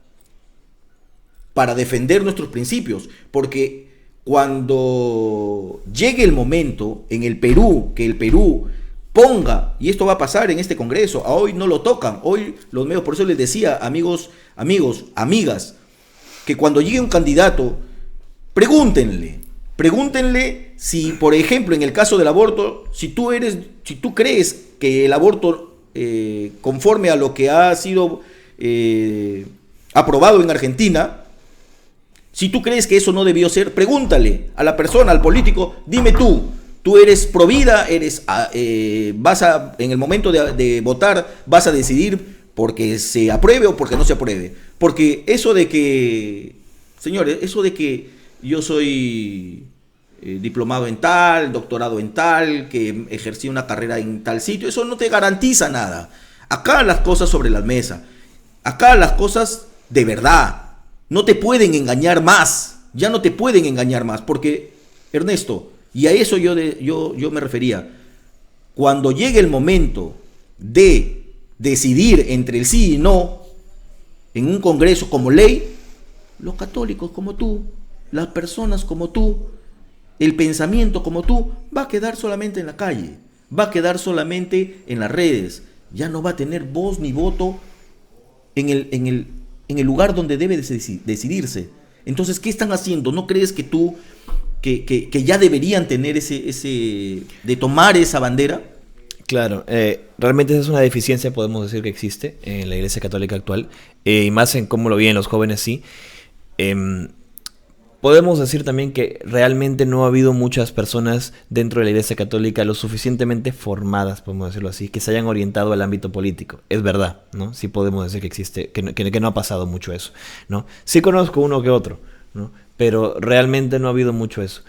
para defender nuestros principios? Porque cuando llegue el momento en el Perú, que el Perú ponga, y esto va a pasar en este congreso, a hoy no lo tocan, hoy los medios, por eso les decía, amigos, amigas, que cuando llegue un candidato, pregúntenle si, por ejemplo, en el caso del aborto, si tú crees que el aborto, conforme a lo que ha sido aprobado en Argentina, si tú crees que eso no debió ser, pregúntale a la persona, al político, dime tú eres pro vida, en el momento de votar, vas a decidir porque se apruebe o porque no se apruebe. Porque eso de que, señores, eso de que yo soy diplomado en tal, doctorado en tal, que ejercí una carrera en tal sitio, eso no te garantiza nada. Acá las cosas sobre la mesa, acá las cosas de verdad, No te pueden engañar más, ya no te pueden engañar más, porque, Ernesto, y a eso yo me refería, cuando llegue el momento de decidir entre el sí y no, en un congreso como ley, los católicos como tú, las personas como tú, el pensamiento como tú, va a quedar solamente en la calle, va a quedar solamente en las redes, ya no va a tener voz ni voto en el lugar donde debe decidirse. Entonces, ¿qué están haciendo? ¿No crees que que ya deberían tener de tomar esa bandera? Claro, realmente esa es una deficiencia, podemos decir, que existe en la Iglesia Católica actual, y más en cómo lo viven los jóvenes, sí. Podemos decir también que realmente no ha habido muchas personas dentro de la Iglesia Católica lo suficientemente formadas, podemos decirlo así, que se hayan orientado al ámbito político. Es verdad, ¿no? Sí podemos decir que existe, que no ha pasado mucho eso, ¿no? Sí conozco uno que otro, ¿no? Pero realmente no ha habido mucho eso.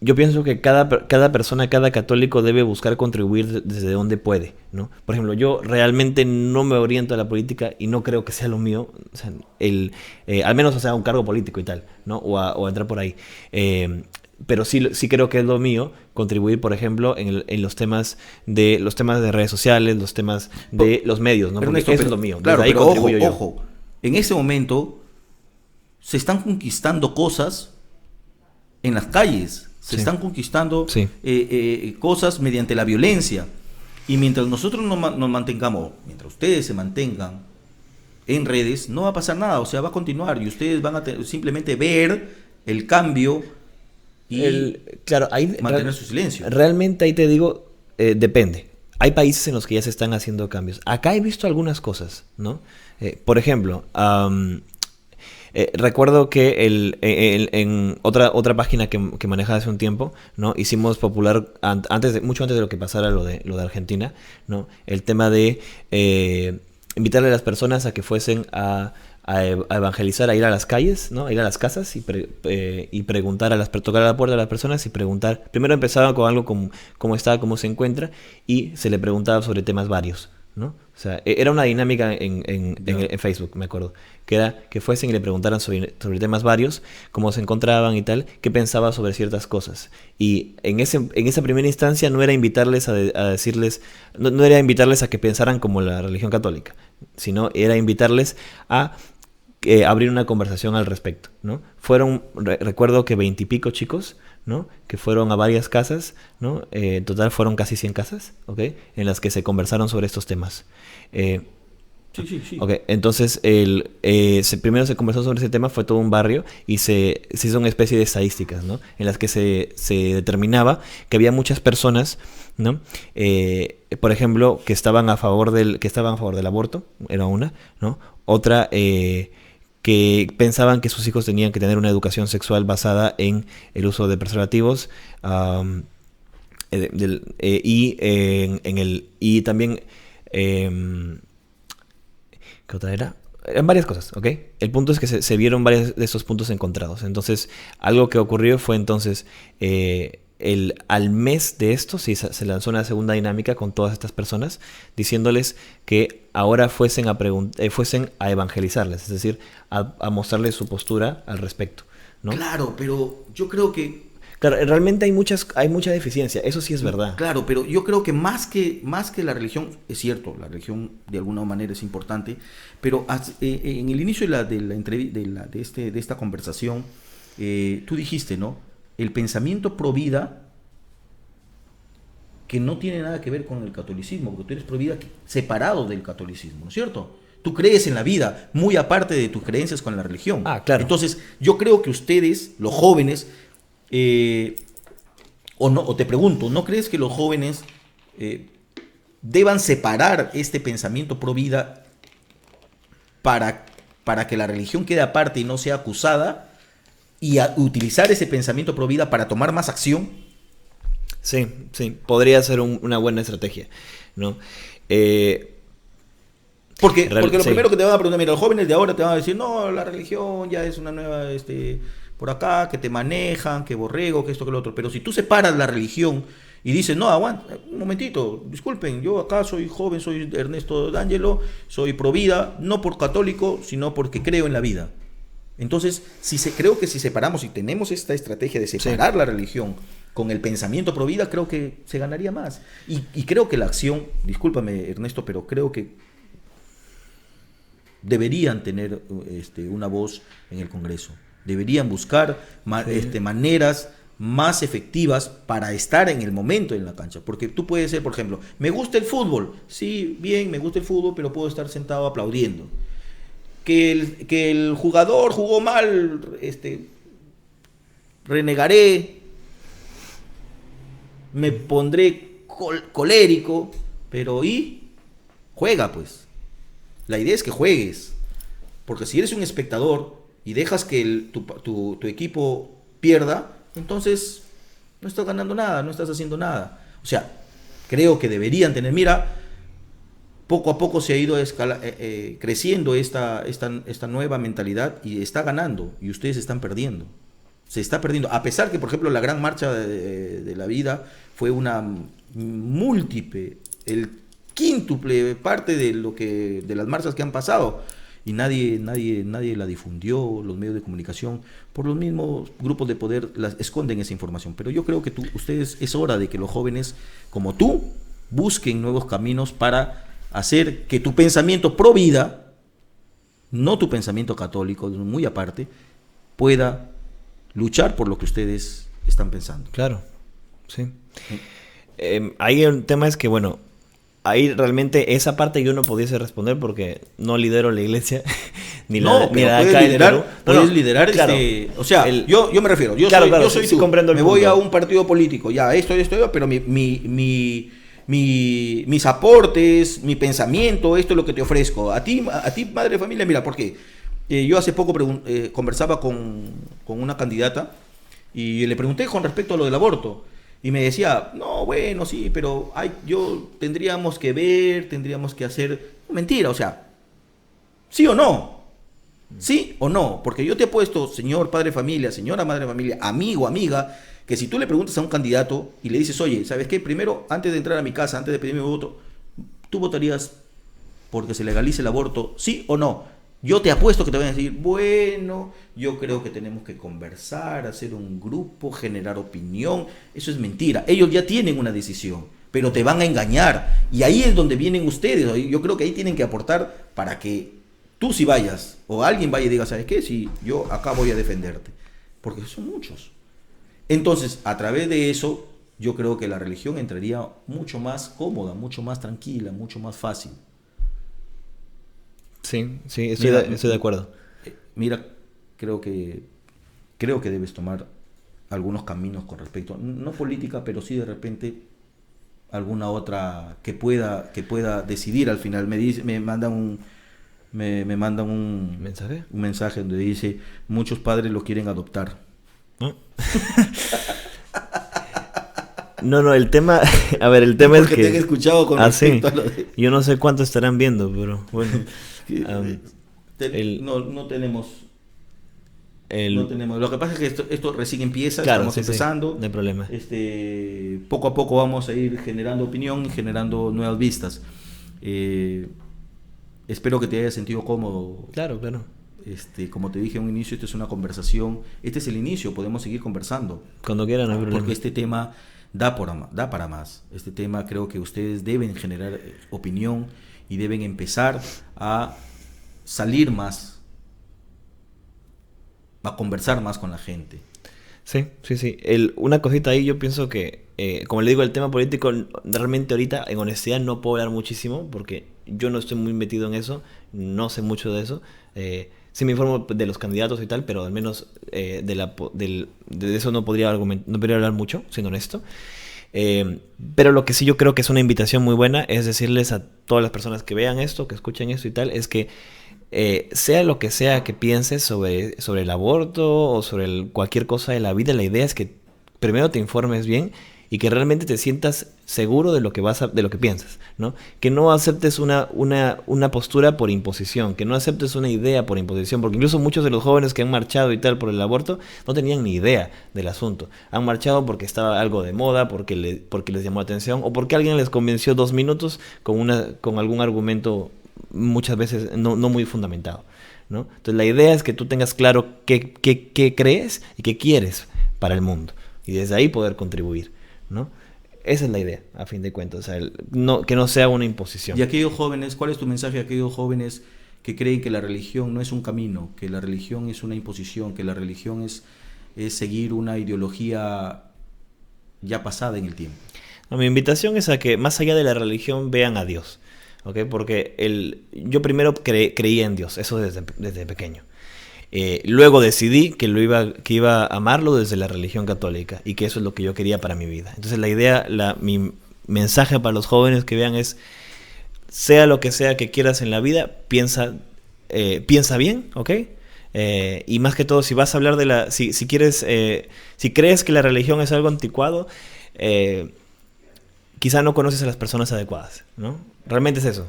Yo pienso que cada persona, cada católico debe buscar contribuir desde donde puede, ¿no? Por ejemplo, yo realmente no me oriento a la política y no creo que sea lo mío, o sea, al menos, o sea, un cargo político y tal, ¿no? O entrar por ahí. Pero sí creo que es lo mío contribuir, por ejemplo, en los temas de redes sociales, los temas de los medios, ¿no? Porque eso es lo mío. Claro, desde ahí pero contribuyo yo. ojo, en ese momento se están conquistando cosas en las calles. Se están conquistando cosas mediante la violencia. Y mientras nosotros nos mantengamos, mientras ustedes se mantengan en redes, no va a pasar nada. O sea, va a continuar y ustedes van a simplemente ver el cambio y claro, ahí mantener su silencio. Realmente ahí te digo, depende. Hay países en los que ya se están haciendo cambios. Acá he visto algunas cosas, ¿no? Por ejemplo, recuerdo que en otra página que manejaba hace un tiempo, ¿no? Hicimos popular mucho antes de lo que pasara lo de Argentina, ¿no? El tema de invitarle a las personas a que fuesen a evangelizar, a ir a las calles, ¿no? A ir a las casas y preguntar tocar a la puerta de las personas y preguntar. Primero empezaba con algo como cómo está, cómo se encuentra, y se le preguntaba sobre temas varios, ¿no? O sea, era una dinámica en Facebook, me acuerdo, que era que fuesen y le preguntaran sobre temas varios, cómo se encontraban y tal, qué pensaba sobre ciertas cosas. Y en esa primera instancia no era invitarles a decirles, no era invitarles a que pensaran como la religión católica, sino era invitarles a abrir una conversación al respecto, ¿no? Recuerdo que 20 y pico chicos, ¿no? Que fueron a varias casas, ¿no? En total fueron casi 100 casas, ¿ok? En las que se conversaron sobre estos temas. Sí. Okay, entonces primero se conversó sobre ese tema, fue todo un barrio y se hizo una especie de estadísticas, ¿no? En las que se determinaba que había muchas personas, ¿no? Por ejemplo, que estaban a favor del aborto, era una, ¿no? Otra, que pensaban que sus hijos tenían que tener una educación sexual basada en el uso de preservativos, y también ¿qué otra era? Eran varias cosas, ¿ok? El punto es que se vieron varios de esos puntos encontrados. Entonces, algo que ocurrió fue entonces, al mes de esto, sí, se lanzó una segunda dinámica con todas estas personas, diciéndoles que ahora fuesen a evangelizarles, es decir, a mostrarles su postura al respecto, ¿no? Claro, pero yo creo que... Claro, realmente hay mucha deficiencia, eso sí es verdad. Claro, pero yo creo que más que la religión, es cierto, la religión de alguna manera es importante, pero en el inicio de esta conversación, tú dijiste, ¿no? El pensamiento pro vida, que no tiene nada que ver con el catolicismo, porque tú eres pro vida separado del catolicismo, ¿no es cierto? Tú crees en la vida, muy aparte de tus creencias con la religión. Ah, claro. Entonces, yo creo que ustedes, los jóvenes, o te pregunto, ¿no crees que los jóvenes deban separar este pensamiento pro vida para que la religión quede aparte y no sea acusada, y utilizar ese pensamiento pro vida para tomar más acción? Sí, podría ser una buena estrategia, ¿no? Porque lo primero que te van a preguntar, mira, los jóvenes de ahora te van a decir, no, la religión ya es una nueva por acá, que te manejan, que borrego, que esto, que lo otro. Pero si tú separas la religión y dices, no, aguanta, un momentito, disculpen, yo acá soy joven, soy Ernesto D'Angelo, soy pro vida, no por católico, sino porque creo en la vida. Entonces, creo que si separamos y tenemos esta estrategia de separar la religión con el pensamiento pro vida, creo que se ganaría más. Y creo que la acción, discúlpame Ernesto, pero creo que deberían tener una voz en el Congreso. Deberían buscar maneras más efectivas para estar en el momento en la cancha. Porque tú puedes ser, por ejemplo, me gusta el fútbol. Sí, bien, me gusta el fútbol, pero puedo estar sentado aplaudiendo. Que el jugador jugó mal, renegaré, me pondré colérico, pero juega pues. La idea es que juegues, porque si eres un espectador y dejas que tu equipo pierda, entonces no estás ganando nada, no estás haciendo nada. O sea, creo que deberían tener, mira, poco a poco se ha ido creciendo esta nueva mentalidad y está ganando, y ustedes están perdiendo. Se está perdiendo, a pesar que, por ejemplo, la gran marcha de la vida fue una múltiple, el quíntuple parte de las marchas que han pasado, y nadie la difundió, los medios de comunicación, por los mismos grupos de poder esconden esa información. Pero yo creo que ustedes, es hora de que los jóvenes como tú busquen nuevos caminos para hacer que tu pensamiento pro vida, no tu pensamiento católico, muy aparte, pueda luchar por lo que ustedes están pensando. Claro, sí. Ahí el tema es que, bueno, ahí realmente esa parte yo no pudiese responder porque no lidero la iglesia ni la puedes liderar, puedes liderar, claro, o sea, yo me refiero, yo soy sí, tú, comprendo me voy a un partido político, ya esto, pero mis aportes, mi pensamiento, esto es lo que te ofrezco. A ti madre de familia, mira, porque yo hace poco conversaba con una candidata y le pregunté con respecto a lo del aborto. Y me decía, no, bueno, sí, pero tendríamos que ver, tendríamos que hacer... Mentira, o sea, ¿sí o no? ¿Sí o no? Porque yo te he puesto, señor padre de familia, señora madre de familia, amigo, amiga, que si tú le preguntas a un candidato y le dices, oye, ¿sabes qué? Primero, antes de entrar a mi casa, antes de pedir mi voto, ¿tú votarías porque se legalice el aborto, sí o no? Yo te apuesto que te van a decir, bueno, yo creo que tenemos que conversar, hacer un grupo, generar opinión. Eso es mentira. Ellos ya tienen una decisión, pero te van a engañar. Y ahí es donde vienen ustedes. Yo creo que ahí tienen que aportar para que tú si vayas, o alguien vaya y diga, ¿sabes qué? Si yo acá voy a defenderte. Porque son muchos. Entonces, a través de eso, yo creo que la religión entraría mucho más cómoda, mucho más tranquila, mucho más fácil. Sí, estoy de acuerdo. Mira, creo que debes tomar algunos caminos con respecto, no política, pero sí de repente alguna otra que pueda decidir al final. Me mandan un ¿mensaje? Un mensaje donde dice, muchos padres lo quieren adoptar. ¿No? No, el tema, a ver, el tema es que... te he escuchado con respecto a lo de... Yo no sé cuánto estarán viendo, pero bueno. No tenemos... Lo que pasa es que esto recién empieza, claro, estamos empezando. No hay problema. Poco a poco vamos a ir generando opinión y generando nuevas vistas. Espero que te hayas sentido cómodo. Claro. Como te dije en un inicio, esto es una conversación. Este es el inicio, podemos seguir conversando. Cuando quieran, no hay problema. Porque este tema da para más. Este tema creo que ustedes deben generar opinión y deben empezar a salir más, a conversar más con la gente. Sí. Una cosita ahí, yo pienso que, como le digo, el tema político, realmente ahorita, en honestidad, no puedo hablar muchísimo, porque yo no estoy muy metido en eso, no sé mucho de eso. Sí me informo de los candidatos y tal, pero al menos de eso no podría hablar mucho, siendo honesto. Pero lo que sí yo creo que es una invitación muy buena es decirles a todas las personas que vean esto, que escuchen esto y tal, es que sea lo que sea que pienses sobre el aborto o sobre cualquier cosa de la vida, la idea es que primero te informes bien y que realmente te sientas seguro de lo que de lo que piensas, ¿no? Que no aceptes una postura por imposición, que no aceptes una idea por imposición, porque incluso muchos de los jóvenes que han marchado y tal por el aborto no tenían ni idea del asunto. Han marchado porque estaba algo de moda, porque les llamó la atención, o porque alguien les convenció 2 minutos con algún argumento muchas veces no muy fundamentado, ¿no? Entonces la idea es que tú tengas claro qué crees y qué quieres para el mundo, y desde ahí poder contribuir, ¿no? Esa es la idea, a fin de cuentas, o sea, que no sea una imposición. Y aquellos jóvenes, ¿cuál es tu mensaje a aquellos jóvenes que creen que la religión no es un camino, que la religión es una imposición, que la religión es seguir una ideología ya pasada en el tiempo? Mi invitación es a que más allá de la religión vean a Dios, ¿okay? Porque yo primero creía en Dios, eso desde pequeño. Luego decidí que iba a amarlo desde la religión católica y que eso es lo que yo quería para mi vida. Entonces la idea, mi mensaje para los jóvenes que vean es: sea lo que sea que quieras en la vida, piensa bien, ¿ok? Y más que todo, si vas a hablar de si crees que la religión es algo anticuado, quizá no conoces a las personas adecuadas, ¿no? Realmente es eso.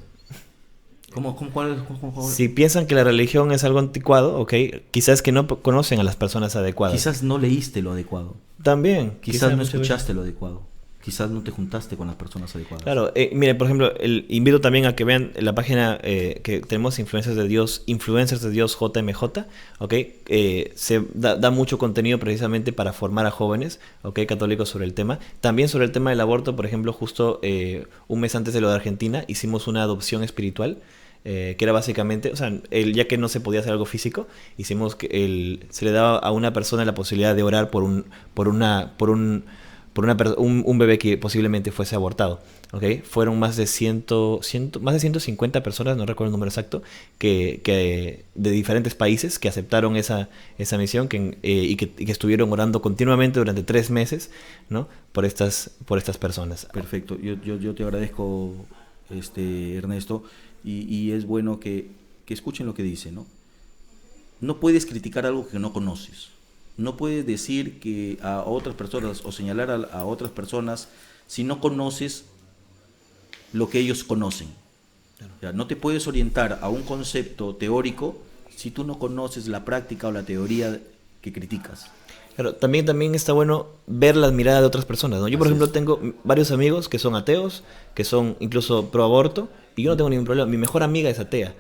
¿Cuál? Si piensan que la religión es algo anticuado, ¿ok? Quizás es que no conocen a las personas adecuadas. Quizás no leíste lo adecuado. También. Quizás no escuchaste lo adecuado. Quizás no te juntaste con las personas adecuadas. Claro, mire, por ejemplo, invito también a que vean la página que tenemos, Influencers de Dios JMJ, ¿ok? Se da mucho contenido precisamente para formar a jóvenes, ¿ok? Católicos sobre el tema. También sobre el tema del aborto, por ejemplo, justo un mes antes de lo de Argentina, hicimos una adopción espiritual, que era básicamente, o sea, ya que no se podía hacer algo físico, hicimos que se le daba a una persona la posibilidad de orar por un bebé que posiblemente fuese abortado, ¿okay? Fueron más de 150 personas, no recuerdo el número exacto, que de diferentes países que aceptaron esa misión y que estuvieron orando continuamente durante 3 meses, ¿no? por estas personas. Perfecto, yo te agradezco, Ernesto, y es bueno que escuchen lo que dice, ¿no? No puedes criticar algo que no conoces. No puedes decir que a otras personas o señalar a otras personas si no conoces lo que ellos conocen. Claro. O sea, no te puedes orientar a un concepto teórico si tú no conoces la práctica o la teoría que criticas. Claro, también está bueno ver las miradas de otras personas, ¿no? Yo, por ejemplo, tengo varios amigos que son ateos, que son incluso pro aborto, y yo no tengo ningún problema. Mi mejor amiga es atea,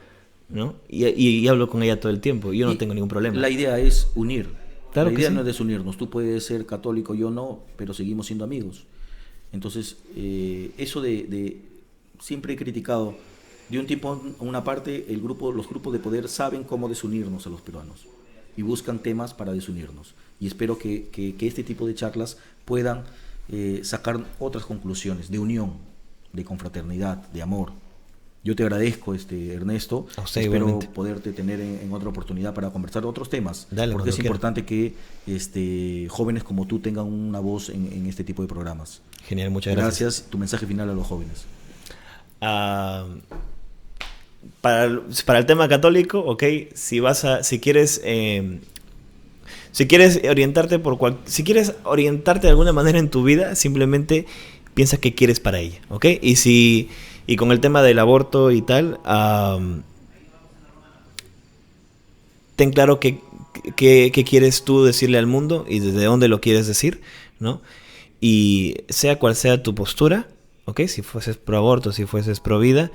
¿no? Y hablo con ella todo el tiempo, y yo no tengo ningún problema. La idea es unir. Claro, la idea sí. no es desunirnos. Tú puedes ser católico, yo no, pero seguimos siendo amigos. Entonces, eso siempre he criticado. De un tiempo a una parte, los grupos de poder saben cómo desunirnos a los peruanos y buscan temas para desunirnos. Y espero que este tipo de charlas puedan sacar otras conclusiones de unión, de confraternidad, de amor. Yo te agradezco, Ernesto. A usted, espero igualmente poderte tener en otra oportunidad para conversar otros temas. Dale, porque es quiera. importante que jóvenes como tú tengan una voz en este tipo de programas. Genial, muchas gracias. Gracias. Tu mensaje final a los jóvenes. Para el tema católico, ¿ok? Si quieres orientarte si quieres orientarte de alguna manera en tu vida, simplemente piensa qué quieres para ella, ¿ok? Y con el tema del aborto y tal, ten claro qué quieres tú decirle al mundo y desde dónde lo quieres decir, ¿no? Y sea cual sea tu postura, ¿ok? Si fueses pro aborto, si fueses pro vida,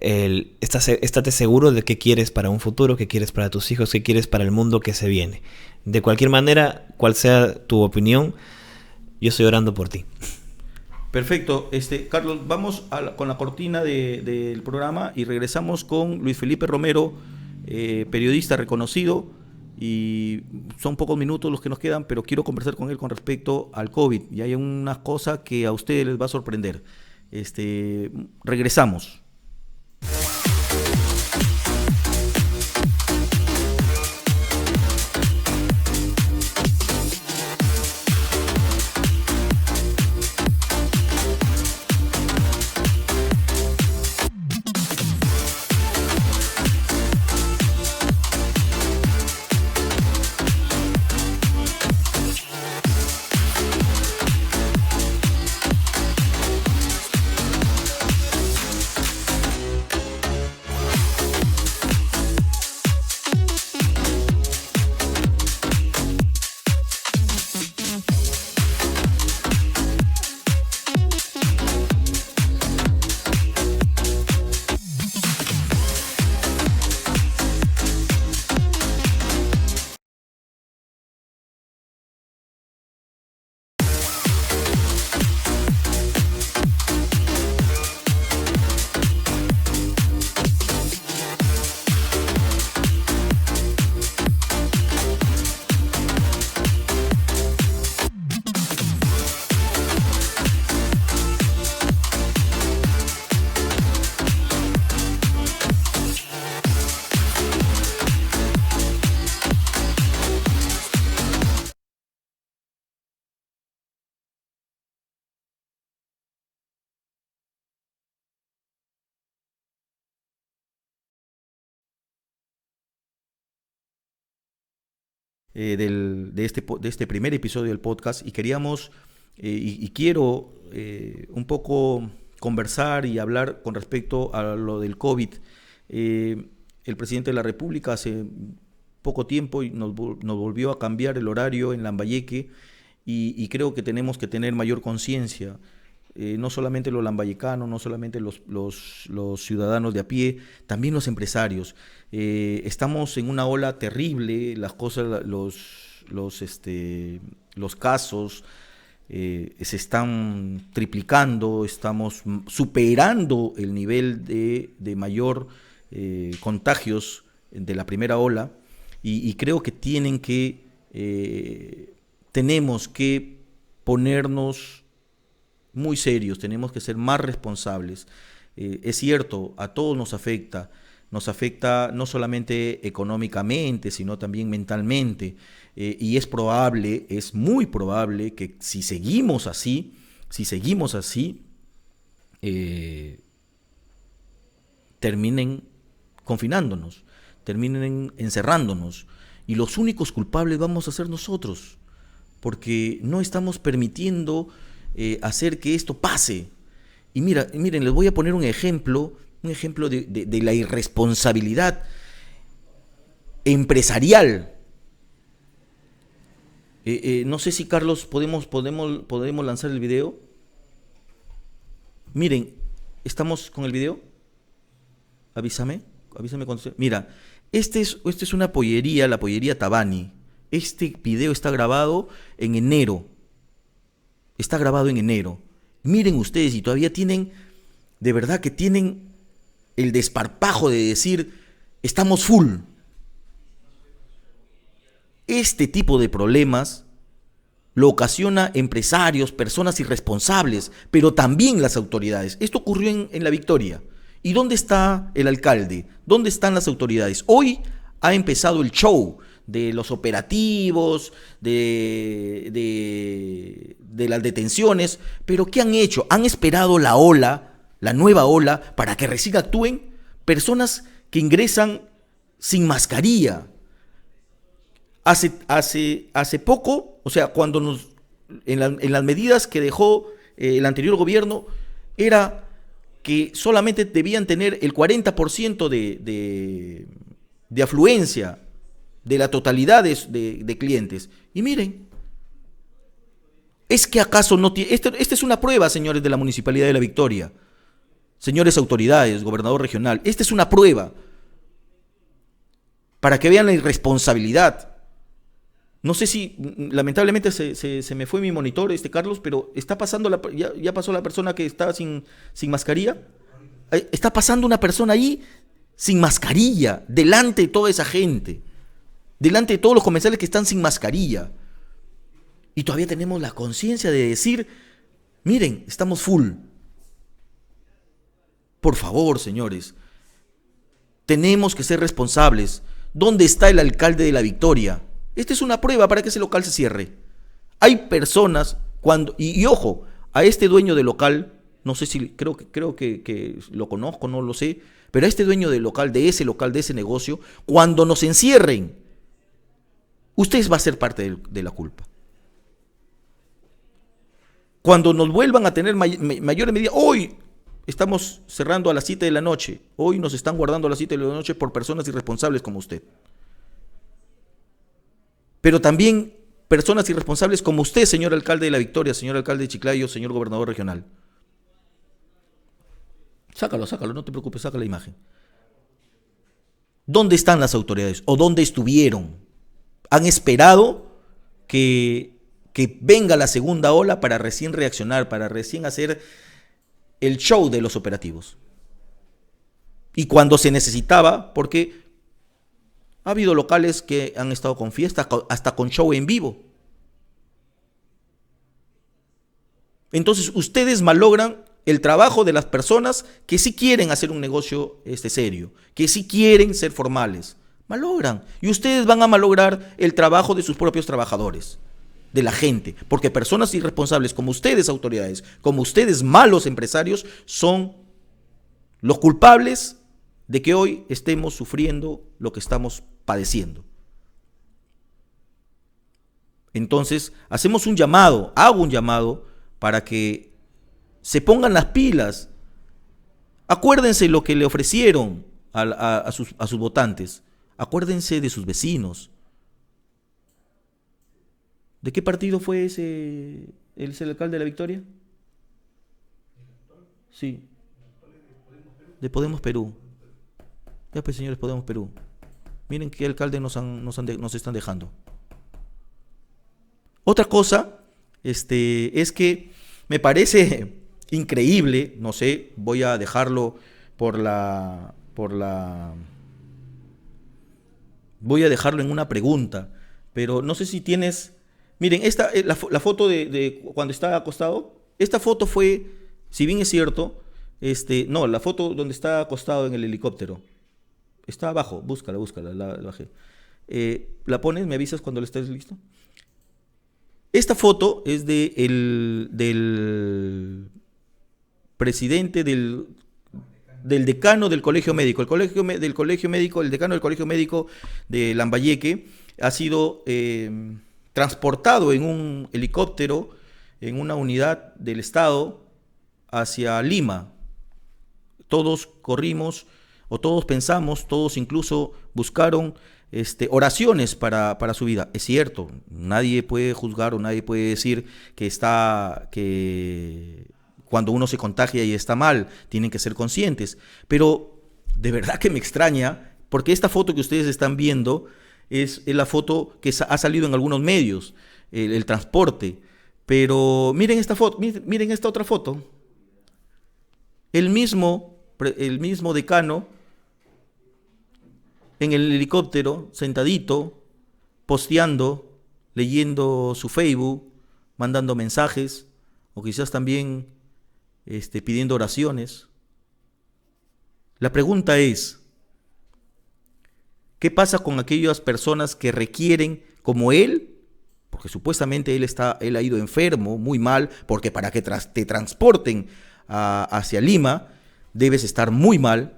estate seguro de qué quieres para un futuro, qué quieres para tus hijos, qué quieres para el mundo que se viene. De cualquier manera, cual sea tu opinión, yo estoy orando por ti. Perfecto. Carlos, vamos con la cortina del programa y regresamos con Luis Felipe Romero, periodista reconocido, y son pocos minutos los que nos quedan, pero quiero conversar con él con respecto al COVID, y hay una cosa que a ustedes les va a sorprender. Regresamos. de este primer episodio del podcast, y queríamos y quiero un poco conversar y hablar con respecto a lo del COVID. El presidente de la República hace poco tiempo nos volvió a cambiar el horario en Lambayeque, y creo que tenemos que tener mayor conciencia. No solamente los lambayecanos, no solamente los ciudadanos de a pie, también los empresarios. Estamos en una ola terrible, las cosas, los casos se están triplicando, estamos superando el nivel de mayor contagios de la primera ola, y creo que tenemos que ponernos muy serios, tenemos que ser más responsables. Es cierto, a todos nos afecta no solamente económicamente, sino también mentalmente, y es muy probable que si seguimos así, terminen confinándonos, terminen encerrándonos, y los únicos culpables vamos a ser nosotros, porque no estamos permitiendo hacer que esto pase. Y miren, les voy a poner un ejemplo de la irresponsabilidad empresarial. No sé si, Carlos, podemos lanzar el video. Miren, ¿estamos con el video? Avísame cuando mira, esta es una pollería, la pollería Tabani. Este video está grabado en enero. Miren ustedes, y todavía tienen, de verdad que tienen el desparpajo de decir, estamos full. Este tipo de problemas lo ocasiona empresarios, personas irresponsables, pero también las autoridades. Esto ocurrió en La Victoria. ¿Y dónde está el alcalde? ¿Dónde están las autoridades? Hoy ha empezado el show de los operativos, de las detenciones, pero ¿qué han hecho? Han esperado la nueva ola, para que recién actúen personas que ingresan sin mascarilla. Hace poco, o sea, cuando en las medidas que dejó el anterior gobierno, era que solamente debían tener el 40% de afluencia de la totalidad de clientes. Y miren, ¿es que acaso no tiene? Esta es una prueba, señores de la Municipalidad de La Victoria, señores autoridades, gobernador regional, esta es una prueba para que vean la irresponsabilidad. No sé si, lamentablemente se me fue mi monitor, Carlos, pero está pasando, ya pasó la persona que está sin mascarilla. Está pasando una persona ahí sin mascarilla, delante de toda esa gente, delante de todos los comensales que están sin mascarilla. Y todavía tenemos la conciencia de decir, miren, estamos full. Por favor, señores, tenemos que ser responsables. ¿Dónde está el alcalde de La Victoria? Esta es una prueba para que ese local se cierre. Hay personas, y ojo, a este dueño del local, no sé si, creo que lo conozco, no lo sé, pero a este dueño del local, de ese negocio, cuando nos encierren, ustedes va a ser parte de la culpa. Cuando nos vuelvan a tener mayores medidas, hoy estamos cerrando a las 7 de la noche, hoy nos están guardando a las 7 de la noche por personas irresponsables como usted. Pero también personas irresponsables como usted, señor alcalde de La Victoria, señor alcalde de Chiclayo, señor gobernador regional. Sácalo, no te preocupes, saca la imagen. ¿Dónde están las autoridades? ¿O dónde estuvieron? ¿Han esperado que venga la segunda ola para recién reaccionar, para recién hacer el show de los operativos? Y cuando se necesitaba, porque ha habido locales que han estado con fiesta, hasta con show en vivo. Entonces, ustedes malogran el trabajo de las personas que sí quieren hacer un negocio serio, que sí quieren ser formales. Malogran. Y ustedes van a malograr el trabajo de sus propios trabajadores, de la gente. Porque personas irresponsables como ustedes, autoridades, como ustedes, malos empresarios, son los culpables de que hoy estemos sufriendo lo que estamos padeciendo. Entonces, hago un llamado para que se pongan las pilas. Acuérdense lo que le ofrecieron a sus votantes. Acuérdense de sus vecinos. ¿De qué partido fue ese el alcalde de La Victoria? Sí. De Podemos Perú. Ya pues, señores, Podemos Perú. Miren qué alcalde nos están dejando. Otra cosa es que me parece increíble, no sé, voy a dejarlo voy a dejarlo en una pregunta, pero no sé si tienes, miren, la foto de cuando está acostado, esta foto fue, si bien es cierto, no, la foto donde está acostado en el helicóptero, está abajo, búscala, la bajé. ¿La pones? ¿Me avisas cuando estés listo? Esta foto es del presidente del decano del colegio médico. El decano del colegio médico de Lambayeque ha sido transportado en un helicóptero, en una unidad del Estado, hacia Lima. Todos corrimos, o todos pensamos, todos incluso buscaron oraciones para su vida. Es cierto, nadie puede juzgar o nadie puede decir que cuando uno se contagia y está mal, tienen que ser conscientes. Pero de verdad que me extraña, porque esta foto que ustedes están viendo es la foto que ha salido en algunos medios, el transporte. Pero miren esta foto, miren esta otra foto. El mismo decano en el helicóptero, sentadito, posteando, leyendo su Facebook, mandando mensajes, o quizás también pidiendo oraciones. La pregunta es, ¿qué pasa con aquellas personas que requieren, como él? Porque supuestamente él ha ido enfermo, muy mal, porque para que te transporten hacia Lima, debes estar muy mal.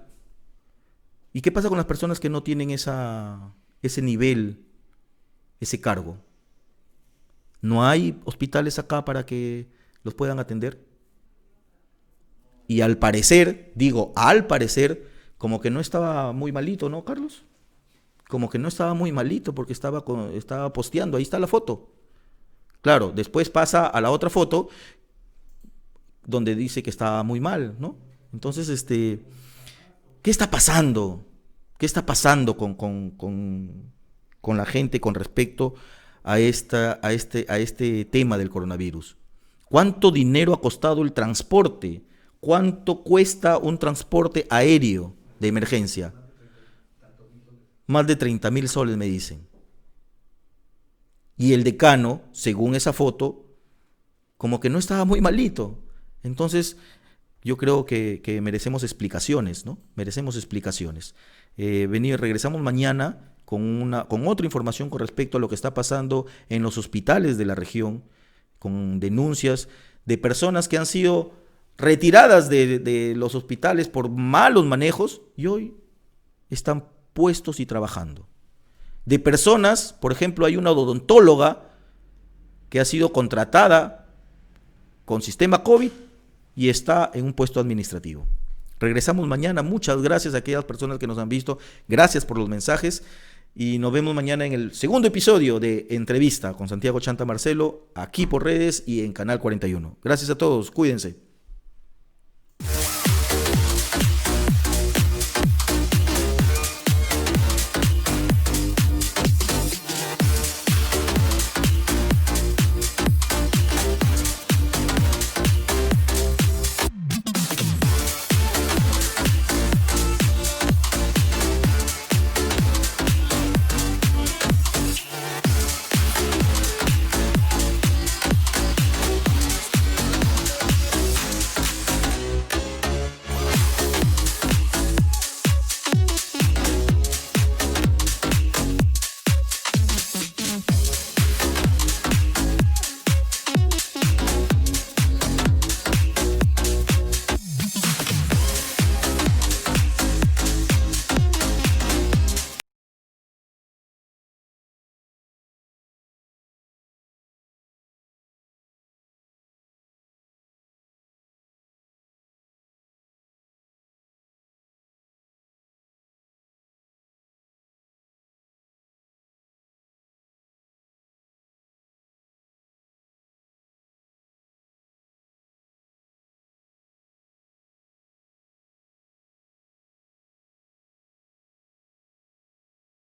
¿Y qué pasa con las personas que no tienen ese nivel, ese cargo? ¿No hay hospitales acá para que los puedan atender? Y al parecer, como que no estaba muy malito, ¿no, Carlos? Como que no estaba muy malito porque estaba posteando, ahí está la foto. Claro, después pasa a la otra foto donde dice que estaba muy mal, ¿no? Entonces, ¿qué está pasando? ¿Qué está pasando con la gente con respecto a este tema del coronavirus? ¿Cuánto dinero ha costado el transporte? ¿Cuánto cuesta un transporte aéreo de emergencia? Más de 30.000 soles, me dicen. Y el decano, según esa foto, como que no estaba muy malito. Entonces, yo creo que merecemos explicaciones, ¿no? Merecemos explicaciones. Regresamos mañana con otra información con respecto a lo que está pasando en los hospitales de la región, con denuncias de personas que han sido retiradas de los hospitales por malos manejos y hoy están puestos y trabajando. De personas, por ejemplo, hay una odontóloga que ha sido contratada con sistema COVID y está en un puesto administrativo. Regresamos mañana. Muchas gracias a aquellas personas que nos han visto. Gracias por los mensajes. Y nos vemos mañana en el segundo episodio de Entrevista con Santiago Chanta Marcelo, aquí por redes y en Canal 41. Gracias a todos. Cuídense.